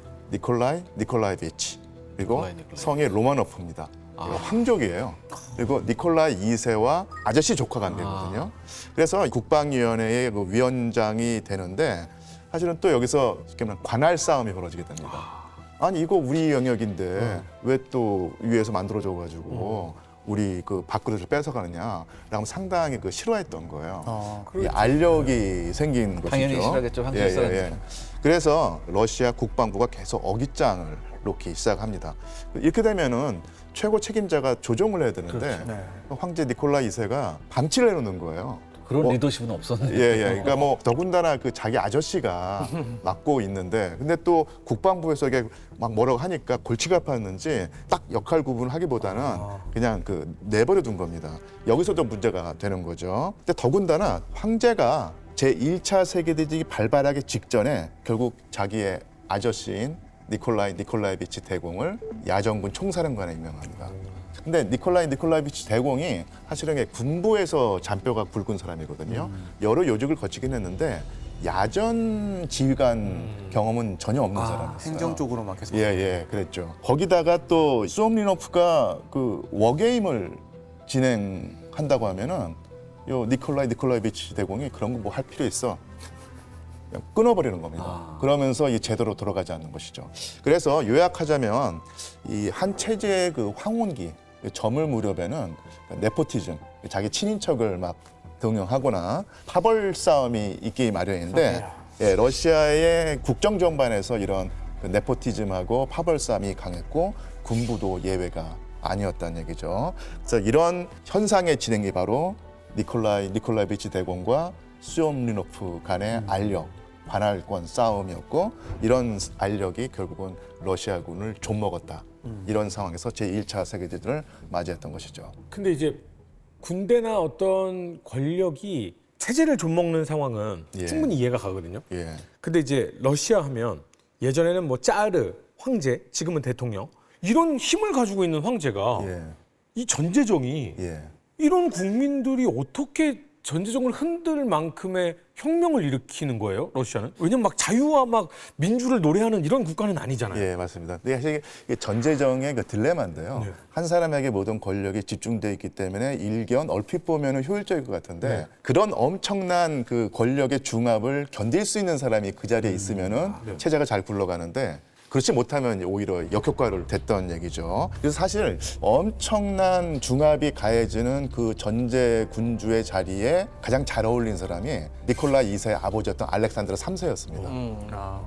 니콜라이비치. 그리고 성이 로마노프입니다. 황족이에요. 그리고 니콜라이 2세와 아저씨 조카 관계거든요. 그래서 국방위원회의 그 위원장이 되는데 사실은 또 여기서 관할 싸움이 벌어지게 됩니다. 아니 이거 우리 영역인데 왜 또 위에서 만들어줘가지고 우리 그 밥그릇을 뺏어가느냐라고 상당히 그 싫어했던 거예요. 이 알력이 생긴 것이죠. 당연히 싫어하겠죠, 한국 사람들은. 그래서 러시아 국방부가 계속 어깃장을 놓기 시작합니다. 이렇게 되면은 최고 책임자가 조종을 해야 되는데 황제 니콜라이 2세가 방치를 해놓는 거예요. 그런 리더십은 없었는데. 예. 그러니까 뭐 더군다나 그 자기 아저씨가 맡고 있는데, 근데 또 국방부에서 이게 막 뭐라고 하니까 골치가 아팠는지 딱 역할 구분을 하기보다는 그냥 그 내버려 둔 겁니다. 여기서도 문제가 되는 거죠. 근데 더군다나 황제가 제1차 세계대전이 발발하기 직전에 결국 자기의 아저씨인 니콜라이비치 대공을 야전군 총사령관에 임명합니다. 근데 니콜라이비치 대공이 사실은 군부에서 잔뼈가 굵은 사람이거든요. 여러 요직을 거치긴 했는데 야전 지휘관 경험은 전혀 없는 사람이었어요. 행정 쪽으로만 계속. 예, 그랬죠. 거기다가 또 수옴리노프가 그 워게임을 진행한다고 하면은 요 니콜라이비치 대공이 그런 거 뭐 할 필요 있어. 그냥 끊어버리는 겁니다. 그러면서 이 제대로 돌아가지 않는 것이죠. 그래서 요약하자면 이 한 체제의 그 황혼기, 점을 무렵에는 네포티즘, 자기 친인척을 막 등용하거나 파벌 싸움이 있기 마련인데, 예, 러시아의 국정 전반에서 이런 그 네포티즘하고 파벌 싸움이 강했고 군부도 예외가 아니었다는 얘기죠. 그래서 이런 현상의 진행이 바로 니콜라이비치 대공과 수옴리노프 간의 알력, 관할권 싸움이었고, 이런 알력이 결국은 러시아군을 좀먹었다. 이런 상황에서 제1차 세계대전을 맞이했던 것이죠. 근데 이제 군대나 어떤 권력이 체제를 좀먹는 상황은 예. 충분히 이해가 가거든요. 예. 근데 이제 러시아 하면 예전에는 뭐 짜르, 황제, 지금은 대통령 이런 힘을 가지고 있는 황제가 예. 이 전제정이 예. 이런 국민들이 어떻게 전제정을 흔들 만큼의 혁명을 일으키는 거예요, 러시아는? 왜냐면 막 자유와 막 민주를 노래하는 이런 국가는 아니잖아요. 예, 맞습니다. 근데 사실 이게 전제정의 그 딜레마인데요. 네. 한 사람에게 모든 권력이 집중돼 있기 때문에 일견 얼핏 보면은 효율적일 것 같은데 그런 엄청난 그 권력의 중압을 견딜 수 있는 사람이 그 자리에 있으면은 체제가 잘 굴러가는데, 그렇지 못하면 오히려 역효과를 냈던 얘기죠. 그래서 사실 엄청난 중압이 가해지는 그 전제 군주의 자리에 가장 잘 어울린 사람이 니콜라이 2세의 아버지였던 알렉산드로 3세였습니다.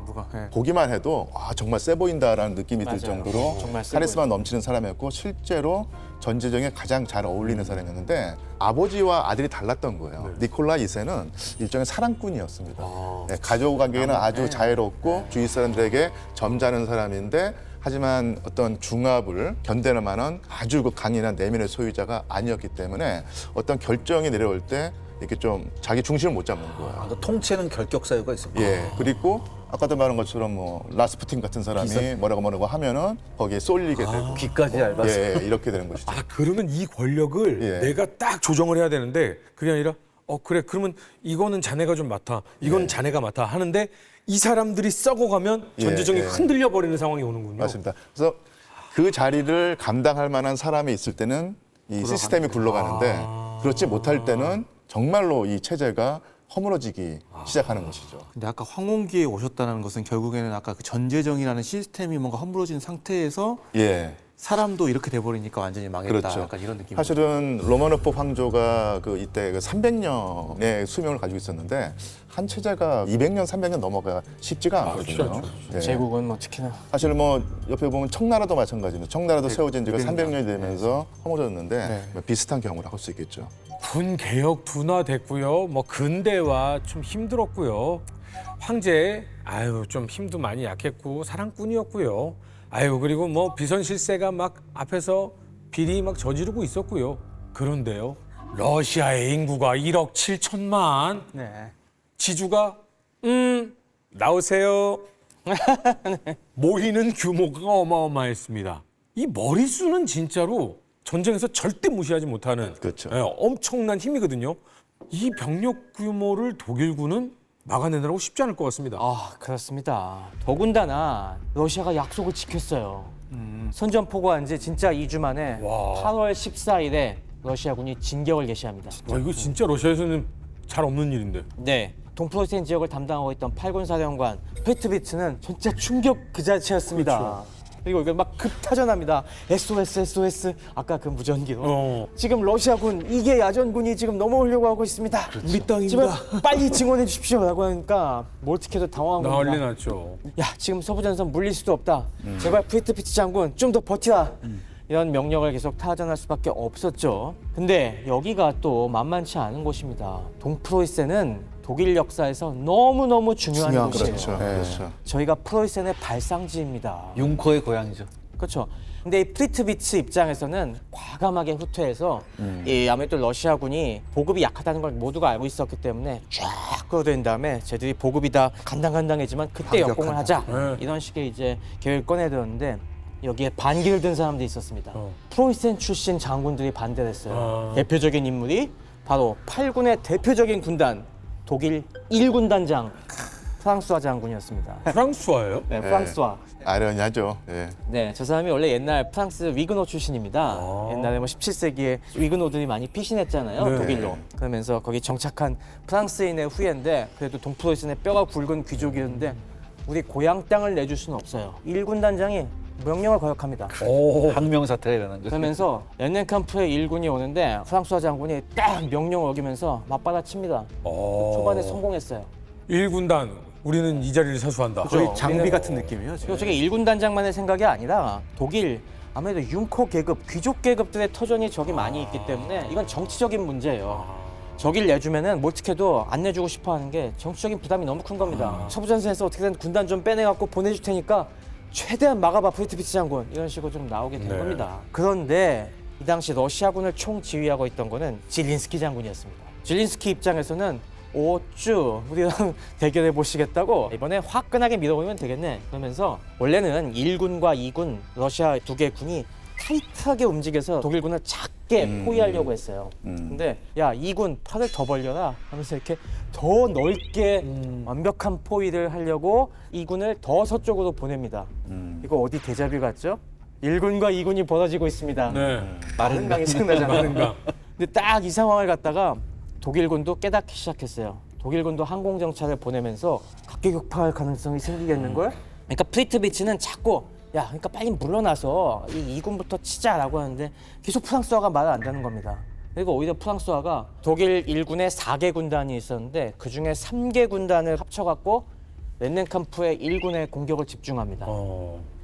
누가? 예. 보기만 해도 정말 세 보인다라는 느낌이 들 맞아요. 정도로 정말 세 카리스마 넘치는 사람이었고, 실제로 전제정에 가장 잘 어울리는 사람이었는데 아버지와 아들이 달랐던 거예요. 니콜라 2세는 일종의 사랑꾼이었습니다. 네, 가족 관계는 아주 자유롭고 주위 사람들에게 점잖은 사람인데 하지만 어떤 중압을 견뎌낼 만한 아주 그 강인한 내면의 소유자가 아니었기 때문에 어떤 결정이 내려올 때 이렇게 좀 자기 중심을 못 잡는 거예요. 그러니까 통치는 결격 사유가 있습니다. 예, 그리고 아까도 말한 것처럼 뭐 라스푸틴 같은 사람이 뭐라고 하면은 거기에 쏠리게 되고 귀까지 얇아서. 예, 이렇게 되는 것이죠. 아 그러면 이 권력을 예. 내가 딱 조정을 해야 되는데 그게 아니라 그래 그러면 이거는 자네가 좀 맡아 이건 자네가 맡아 하는데 이 사람들이 썩어가면 예, 전제정이 예. 흔들려 버리는 상황이 오는군요. 맞습니다. 그래서 그 자리를 감당할 만한 사람이 있을 때는 이 시스템이 굴러가는데 그렇지 못할 때는 정말로 이 체제가 허물어지기 시작하는 것이죠. 근데 아까 황혼기에 오셨다는 것은 결국에는 아까 그 전제정이라는 시스템이 뭔가 허물어진 상태에서 예. 사람도 이렇게 돼버리니까 완전히 망했다. 그렇죠. 약간 이런 느낌. 사실은 로마노프 황조가 그 이때 그 300년의 수명을 가지고 있었는데 한 체제가 200년, 300년 넘어가 쉽지가 않거든요. 예. 제국은 뭐 특히나 사실 뭐 옆에 보면 청나라도 마찬가지입니다. 청나라도 세워진 지가 300년이 되면서 허물어졌는데 뭐 비슷한 경우를 할 수 있겠죠. 군 개혁 둔화됐고요. 뭐 근대화 좀 힘들었고요. 황제 좀 힘도 많이 약했고 사랑꾼이었고요. 그리고 뭐 비선실세가 막 앞에서 비리 막 저지르고 있었고요. 그런데요. 러시아의 인구가 1억 7천만. 네. 지주가 나오세요. 모이는 규모가 어마어마했습니다. 이 머릿수는 진짜로 전쟁에서 절대 무시하지 못하는 그렇죠. 엄청난 힘이거든요. 이 병력 규모를 독일군은 막아내느라고 쉽지 않을 것 같습니다. 아 그렇습니다. 더군다나 러시아가 약속을 지켰어요. 선전포고한 지 진짜 2주 만에 와. 8월 14일에 러시아군이 진격을 개시합니다. 와, 이거 진짜 러시아에서는 잘 없는 일인데. 네. 동프로이센 지역을 담당하고 있던 8군 사령관 페트비츠는 진짜 충격 그 자체였습니다. 그리고 이걸 막 급타전합니다. SOS, SOS. 아까 그 무전기로. 지금 러시아군 이게 야전군이 지금 넘어오려고 하고 있습니다. 우리 땅입니다. 빨리 증원해 주십시오라고 하니까 몰트케도 당황한 겁니다. 난리 났죠. 야 지금 서부전선 물릴 수도 없다. 제발 프리트피츠 장군 좀 더 버티라. 이런 명령을 계속 타전할 수밖에 없었죠. 근데 여기가 또 만만치 않은 곳입니다. 동프로이센은 독일 역사에서 너무너무 중요한 곳이에요. 그렇죠. 그렇죠. 저희가 프로이센의 발상지입니다. 융코의 고향이죠. 그렇죠. 근데 이 프리트비츠 입장에서는 과감하게 후퇴해서 이 아무래도 러시아군이 보급이 약하다는 걸 모두가 알고 있었기 때문에 쫙 끌어들인 다음에 쟤들이 보급이 다 간당간당해지만 그때 역공을 하자. 이런 식의 이제 계획을 꺼내들었는데 여기에 반기를 든 사람들이 있었습니다. 프로이센 출신 장군들이 반대를 했어요. 대표적인 인물이 바로 8군의 대표적인 군단 독일 1군단장 프랑스와 장군이었습니다. 프랑스화예요? 네, 프랑스와. 아련하죠. 예. 네, 저 사람이 원래 옛날 프랑스 위그노 출신입니다. 옛날에 뭐 17세기에 위그노들이 많이 피신했잖아요, 네. 독일로. 그러면서 거기 정착한 프랑스인의 후예인데 그래도 동프로이센의 뼈가 굵은 귀족이었는데 우리 고향 땅을 내줄 수는 없어요. 1군 단장이 명령을 거역합니다. 항명 사태가 일어난 거죠. 그러면서 렌넨캄프에 1군이 오는데 프랑스와 장군이 딱 명령을 어기면서 맞받아칩니다. 초반에 성공했어요. 1군단 우리는 이 자리를 사수한다. 거의 장비 같은 느낌이에요. 지금. 그리고 저게 1군 단장만의 생각이 아니라 독일 아무래도 융코 계급, 귀족 계급들의 터전이 저기 많이 있기 때문에 이건 정치적인 문제예요. 저길 내주면은 몰트케도 안 내주고 싶어하는 게 정치적인 부담이 너무 큰 겁니다. 서부전선에서 어떻게든 군단 좀 빼내갖고 보내줄 테니까 최대한 막아봐 프리트비츠 장군 이런 식으로 좀 나오게 된 겁니다. 그런데 이 당시 러시아군을 총지휘하고 있던 거는 질린스키 장군이었습니다. 질린스키 입장에서는 어쭈 우리랑 대결해 보시겠다고 이번에 화끈하게 밀어보면 되겠네 그러면서 원래는 1군과 2군 러시아 두 개 군이 타이트하게 움직여서 독일군을 작게 포위하려고 했어요. 근데 야 2군 팔을 더 벌려라 하면서 이렇게 더 넓게 완벽한 포위를 하려고 2군을 더 서쪽으로 보냅니다. 이거 어디 데자뷰 같죠? 1군과 2군이 벌어지고 있습니다. 네. 마른 강이 생각나잖아요. 마른 강. 근데 딱 이 상황을 갖다가 독일군도 깨닫기 시작했어요. 독일군도 항공정찰을 보내면서 각계격파할 가능성이 생기겠는걸? 그러니까 프리트비츠는 자꾸 야 그러니까 빨리 물러나서 이 2군부터 치자라고 하는데 계속 프랑스화가 말을 안 듣는 겁니다. 그리고 오히려 프랑스화가 독일 1군에 4개 군단이 있었는데 그중에 3개 군단을 합쳐갖고 렌넨캄프의 1군의 공격을 집중합니다.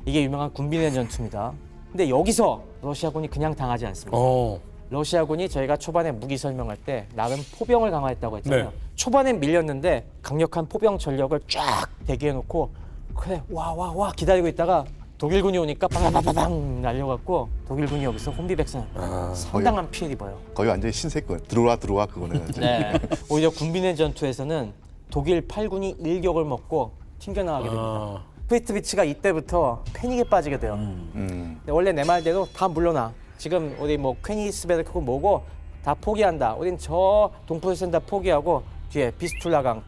이게 유명한 군비네 전투입니다. 근데 여기서 러시아군이 그냥 당하지 않습니다. 어. 러시아군이 저희가 초반에 무기 설명할 때 나름 포병을 강화했다고 했잖아요. 네. 초반엔 밀렸는데 강력한 포병 전력을 쫙 대기해놓고 그래 와 기다리고 있다가 독일군이 오니까 빵빵빵빵 날려갖고 독일군이 여기서 혼비백산 상당한 피해를 입어요. 거의 완전히 신세권. 들어와 그거는. 네. 오히려 군비내 전투에서는 독일 8군이 일격을 먹고 튕겨나가게 됩니다. 프리트비츠가 이때부터 패닉에 빠지게 돼요. 근데 원래 내 말대로 다 물러나. 지금 우리 뭐 퀘니스베르크 뭐고 다 포기한다. 우린 저 동포에서는 다 포기하고 뒤에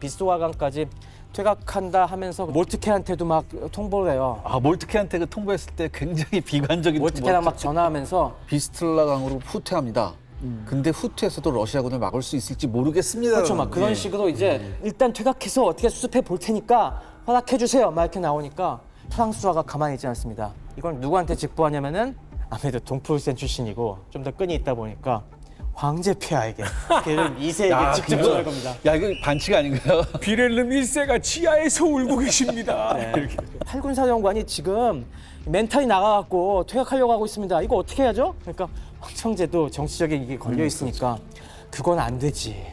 비스토아강까지 퇴각한다 하면서 몰트케한테도 막 통보를 해요. 아 몰트케한테 그 통보했을 때 굉장히 비관적인 몰트케랑 막 전화하면서 비스틀라강으로 후퇴합니다. 근데 후퇴해서도 러시아군을 막을 수 있을지 모르겠습니다. 그렇죠. 막 그런 식으로 이제 일단 퇴각해서 어떻게 수습해 볼 테니까 허락해 주세요. 막 이렇게 나오니까 프랑스화가 가만히 있지 않습니다. 이걸 누구한테 직보하냐면은 아무래도 동프루센 출신이고 좀 더 끈이 있다 보니까 황제 폐하에게 걔는 2세에게 직접 전할 겁니다. 야 이거 반칙 아닌가요? 비렐름 1세가 지하에서 울고 계십니다. 이렇게. 8군 사령관이 지금 멘탈이 나가갖고 퇴각하려고 하고 있습니다. 이거 어떻게 해야죠? 그러니까 황청제도 정치적인 이게 걸려 있으니까 그건 안 되지.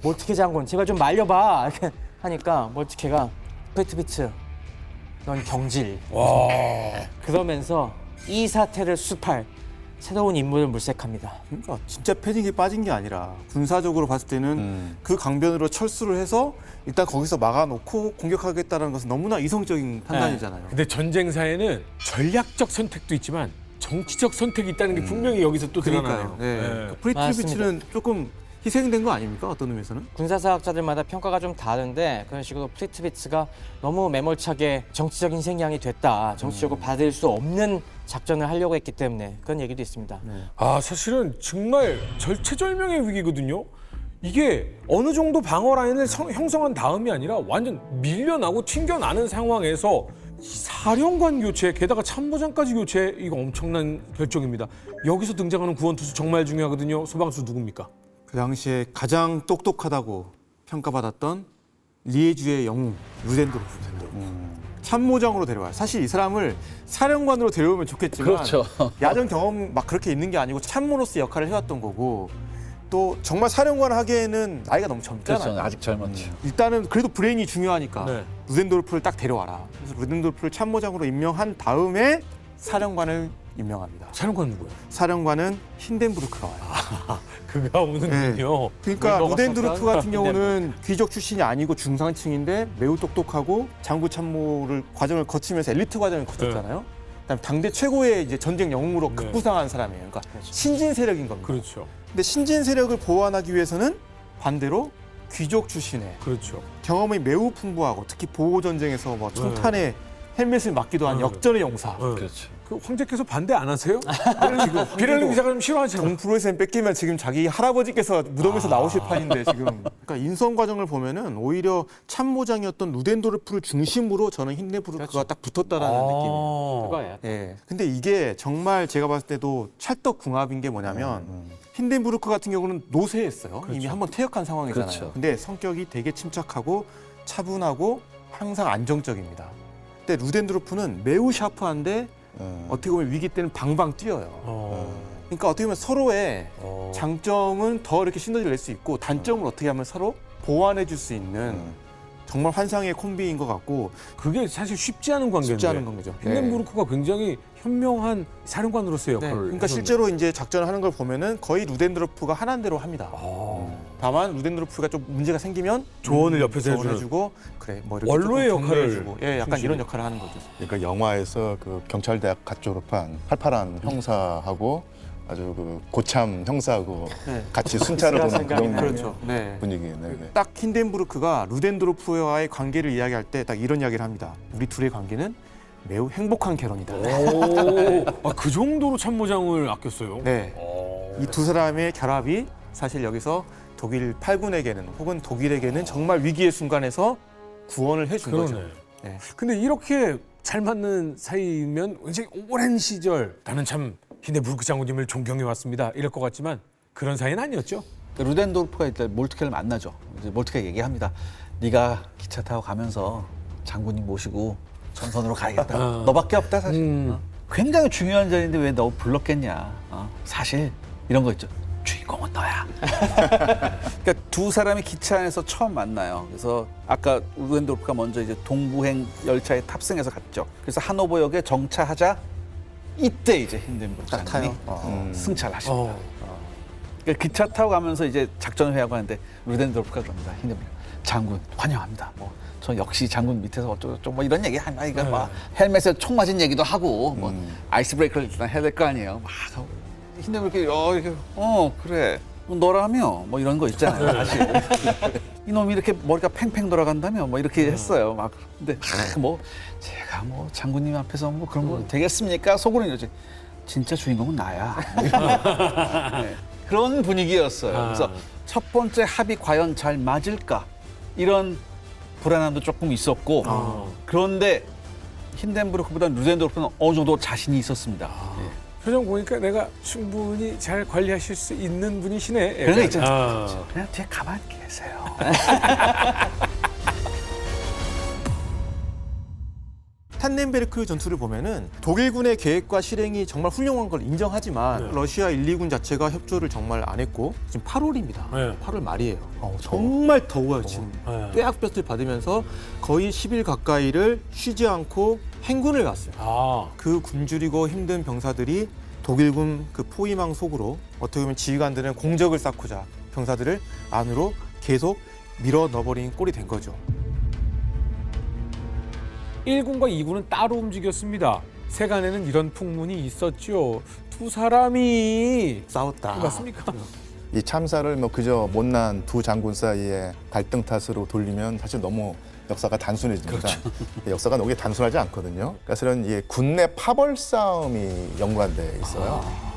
몰트케 장군 제발 좀 말려봐. 이렇게 하니까 몰트케가 프리트비츠 넌 경질. 그러면서 이 사태를 수습할 새로운 인물을 물색합니다. 그러니까 진짜 패닉에 빠진 게 아니라 군사적으로 봤을 때는 그 강변으로 철수를 해서 일단 거기서 막아놓고 공격하겠다는 것은 너무나 이성적인 판단이잖아요. 근데 전쟁사에는 전략적 선택도 있지만 정치적 선택이 있다는 게 분명히 여기서 또 드러나네요. 네. 프리트비치는 조금 희생된 거 아닙니까? 어떤 의미에서는? 군사사학자들마다 평가가 좀 다른데 그런 식으로 프리트비츠가 너무 매몰차게 정치적인 생양이 됐다. 정치적으로 받을 수 없는 작전을 하려고 했기 때문에 그런 얘기도 있습니다. 아 사실은 정말 절체절명의 위기거든요. 이게 어느 정도 방어 라인을 형성한 다음이 아니라 완전 밀려나고 튕겨나는 상황에서 사령관 교체, 게다가 참모장까지 교체, 이거 엄청난 결정입니다. 여기서 등장하는 구원투수 정말 중요하거든요. 소방수 누굽니까? 그 당시에 가장 똑똑하다고 평가받았던 리에주의 영웅 루덴도르프. 참모장으로 데려와요. 사실 이 사람을 사령관으로 데려오면 좋겠지만 그렇죠. 야전 경험 막 그렇게 있는 게 아니고 참모로서 역할을 해왔던 거고 또 정말 사령관 하기에는 나이가 너무 젊잖아요. 그렇죠. 아직 젊었죠. 일단은 그래도 브레인이 중요하니까 네. 루덴도르프를 딱 데려와라. 그래서 루덴도르프를 참모장으로 임명한 다음에 사령관을 임명합니다. 사령관 누구예요? 사령관은 힌덴부르크가 와요. 그가 오는군요. 그러니까 뭘 루덴도르프 먹었을까? 같은 경우는 귀족 출신이 아니고 중상층인데 매우 똑똑하고 장구 참모를 과정을 거치면서 엘리트 과정을 거쳤잖아요. 그다음에 당대 최고의 이제 전쟁 영웅으로 급부상한 사람이에요. 그러니까 신진 세력인 겁니다. 그렇죠. 근데 신진 세력을 보완하기 위해서는 반대로 귀족 출신의 그렇죠. 경험이 매우 풍부하고 특히 보호 전쟁에서 뭐 총탄에 헬멧을 맞기도 한 역전의 용사. 그렇죠. 그 황제께서 반대 안 하세요? 지금 비렐름 기자가 싫어하잖아요. 동프로에서 뺏기면 지금 자기 할아버지께서 무덤에서 나오실 판인데 지금. 그러니까 인선 과정을 보면은 오히려 참모장이었던 루덴도르프를 중심으로 저는 힌덴부르크가 딱 붙었다라는 느낌이에요. 그거예요. 예. 근데 이게 정말 제가 봤을 때도 찰떡궁합인 게 뭐냐면 힌덴부르크 같은 경우는 노쇠했어요. 이미 한번 퇴역한 상황이잖아요. 그렇죠. 근데 성격이 되게 침착하고 차분하고 항상 안정적입니다. 근데 루덴도르프는 매우 샤프한데 어떻게 보면 위기 때는 방방 뛰어요. 그러니까 어떻게 보면 서로의 장점은 더 이렇게 시너지를 낼 수 있고 단점을 어떻게 하면 서로 보완해 줄 수 있는 정말 환상의 콤비인 것 같고 그게 사실 쉽지 않은 관계인데. 쉽지 않은 관계죠. 힌덴부르크가 굉장히 현명한 사령관으로서의 네. 역할을 그러니까 해줬네요. 실제로 이제 작전을 하는 걸 보면은 거의 루덴도르프가 하는 대로 합니다. 다만 루덴도르프가 좀 문제가 생기면 조언을 옆에서 해주는. 조언해주고 그래 뭐 이렇게 원로의 조금 역할을 격려해주고. 예, 약간 충실히. 이런 역할을 하는 거죠. 그러니까 영화에서 그 경찰대학 갓 졸업한 팔팔한 형사하고 아주 그 고참 형사하고 네. 같이 순찰을 보는 생각이 그런 나네요. 그렇죠. 네. 분위기네요. 네. 딱 힌덴부르크가 루덴도르프와의 관계를 이야기할 때 딱 이런 이야기를 합니다. 우리 둘의 관계는 매우 행복한 결혼이다. 그 정도로 참모장을 아꼈어요. 네. 이 두 사람의 결합이 사실 여기서 독일 8군에게는 혹은 독일에게는 정말 위기의 순간에서 구원을 해준 그러네. 거죠. 네. 근데 이렇게 잘 맞는 사이면 굉장히 오랜 시절 나는 참 힌덴부르크 장군님을 존경해 왔습니다. 이럴 것 같지만 그런 사이는 아니었죠. 루덴도르프가 일단 몰트케를 만나죠. 이제 몰트케가 얘기합니다. 네가 기차 타고 가면서 장군님 모시고 전선으로 가야겠다. 너밖에 없다 사실. 굉장히 중요한 자리인데 왜 너 불렀겠냐. 사실 이런 거 있죠. 주인공은 너야. 그러니까 두 사람이 기차 안에서 처음 만나요. 그래서 아까 루덴도르프가 먼저 이제 동부행 열차에 탑승해서 갔죠. 그래서 하노버역에 정차하자 이때 이제 힌덴부르크 장군이 승차하십니다. 그러니까 기차 타고 가면서 이제 작전을 회하고 하는데 루덴도르프가 그럽니다. 힌덴부르크 장군 환영합니다. 뭐 저 역시 장군 밑에서 어쩌고저쩌고 뭐 이런 얘기 하니까 그러니까 막 헬멧에 총 맞은 얘기도 하고 뭐 아이스 브레이크를 일단 해야 될 거 아니에요. 막 힌덴부르크 이렇게 그래 너라며 뭐 이런 거 있잖아요. 사실 이놈이 이렇게 머리가 팽팽 돌아간다며 뭐 이렇게 했어요. 막 근데 뭐 제가 뭐 장군님 앞에서 뭐 그런 거 되겠습니까? 속으로 이러지. 진짜 주인공은 나야. 네. 그런 분위기였어요. 그래서 첫 번째 합이 과연 잘 맞을까 이런 불안함도 조금 있었고 그런데 힌덴부르크보다 루덴도르프는 어느 정도 자신이 있었습니다. 네. 표정 보니까 내가 충분히 잘 관리하실 수 있는 분이시네. 그런 거 있잖아요. 그냥 뒤에 가만히 계세요. 탄넨베르크 전투를 보면은 독일군의 계획과 실행이 정말 훌륭한 걸 인정하지만 러시아 1, 2군 자체가 협조를 정말 안 했고 지금 8월입니다. 네. 8월 말이에요. 정말 더워요 지금. 뙤약볕을 받으면서 거의 10일 가까이를 쉬지 않고 행군을 갔어요. 그 굶주리고 힘든 병사들이 독일군 그 포위망 속으로 어떻게 보면 지휘관들은 공적을 쌓고자 병사들을 안으로 계속 밀어 넣어버린 꼴이 된 거죠. 1군과 2군은 따로 움직였습니다. 세간에는 이런 풍문이 있었죠. 두 사람이 싸웠다. 맞습니까? 이 참사를 뭐 그저 못난 두 장군 사이에 갈등 탓으로 돌리면 사실 너무 역사가 단순해집니다. 역사가 너무 단순하지 않거든요. 그러니까 사실은 이 군내 파벌 싸움이 연관돼 있어요.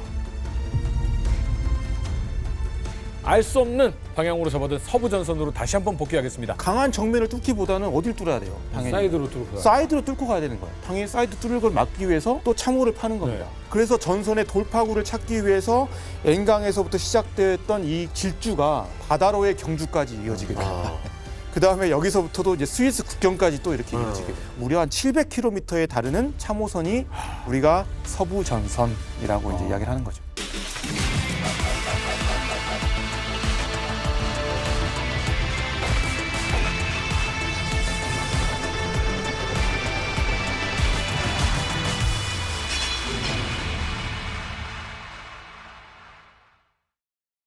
알 수 없는 방향으로 접어든 서부 전선으로 다시 한번 복귀하겠습니다. 강한 정면을 뚫기보다는 어딜 뚫어야 돼요? 당연히. 사이드로 뚫고 가. 사이드로 뚫고 가야 되는 거예요. 당연히 사이드 뚫을 걸 막기 위해서 또 참호를 파는 겁니다. 그래서 전선의 돌파구를 찾기 위해서 엔강에서부터 시작됐던 이 질주가 바다로의 경주까지 이어지게 됩니다. 그 다음에 여기서부터도 이제 스위스 국경까지 또 이렇게 이어지게 돼요. 무려 한 700km에 다르는 참호선이 우리가 서부 전선이라고 이제 이야기를 하는 거죠.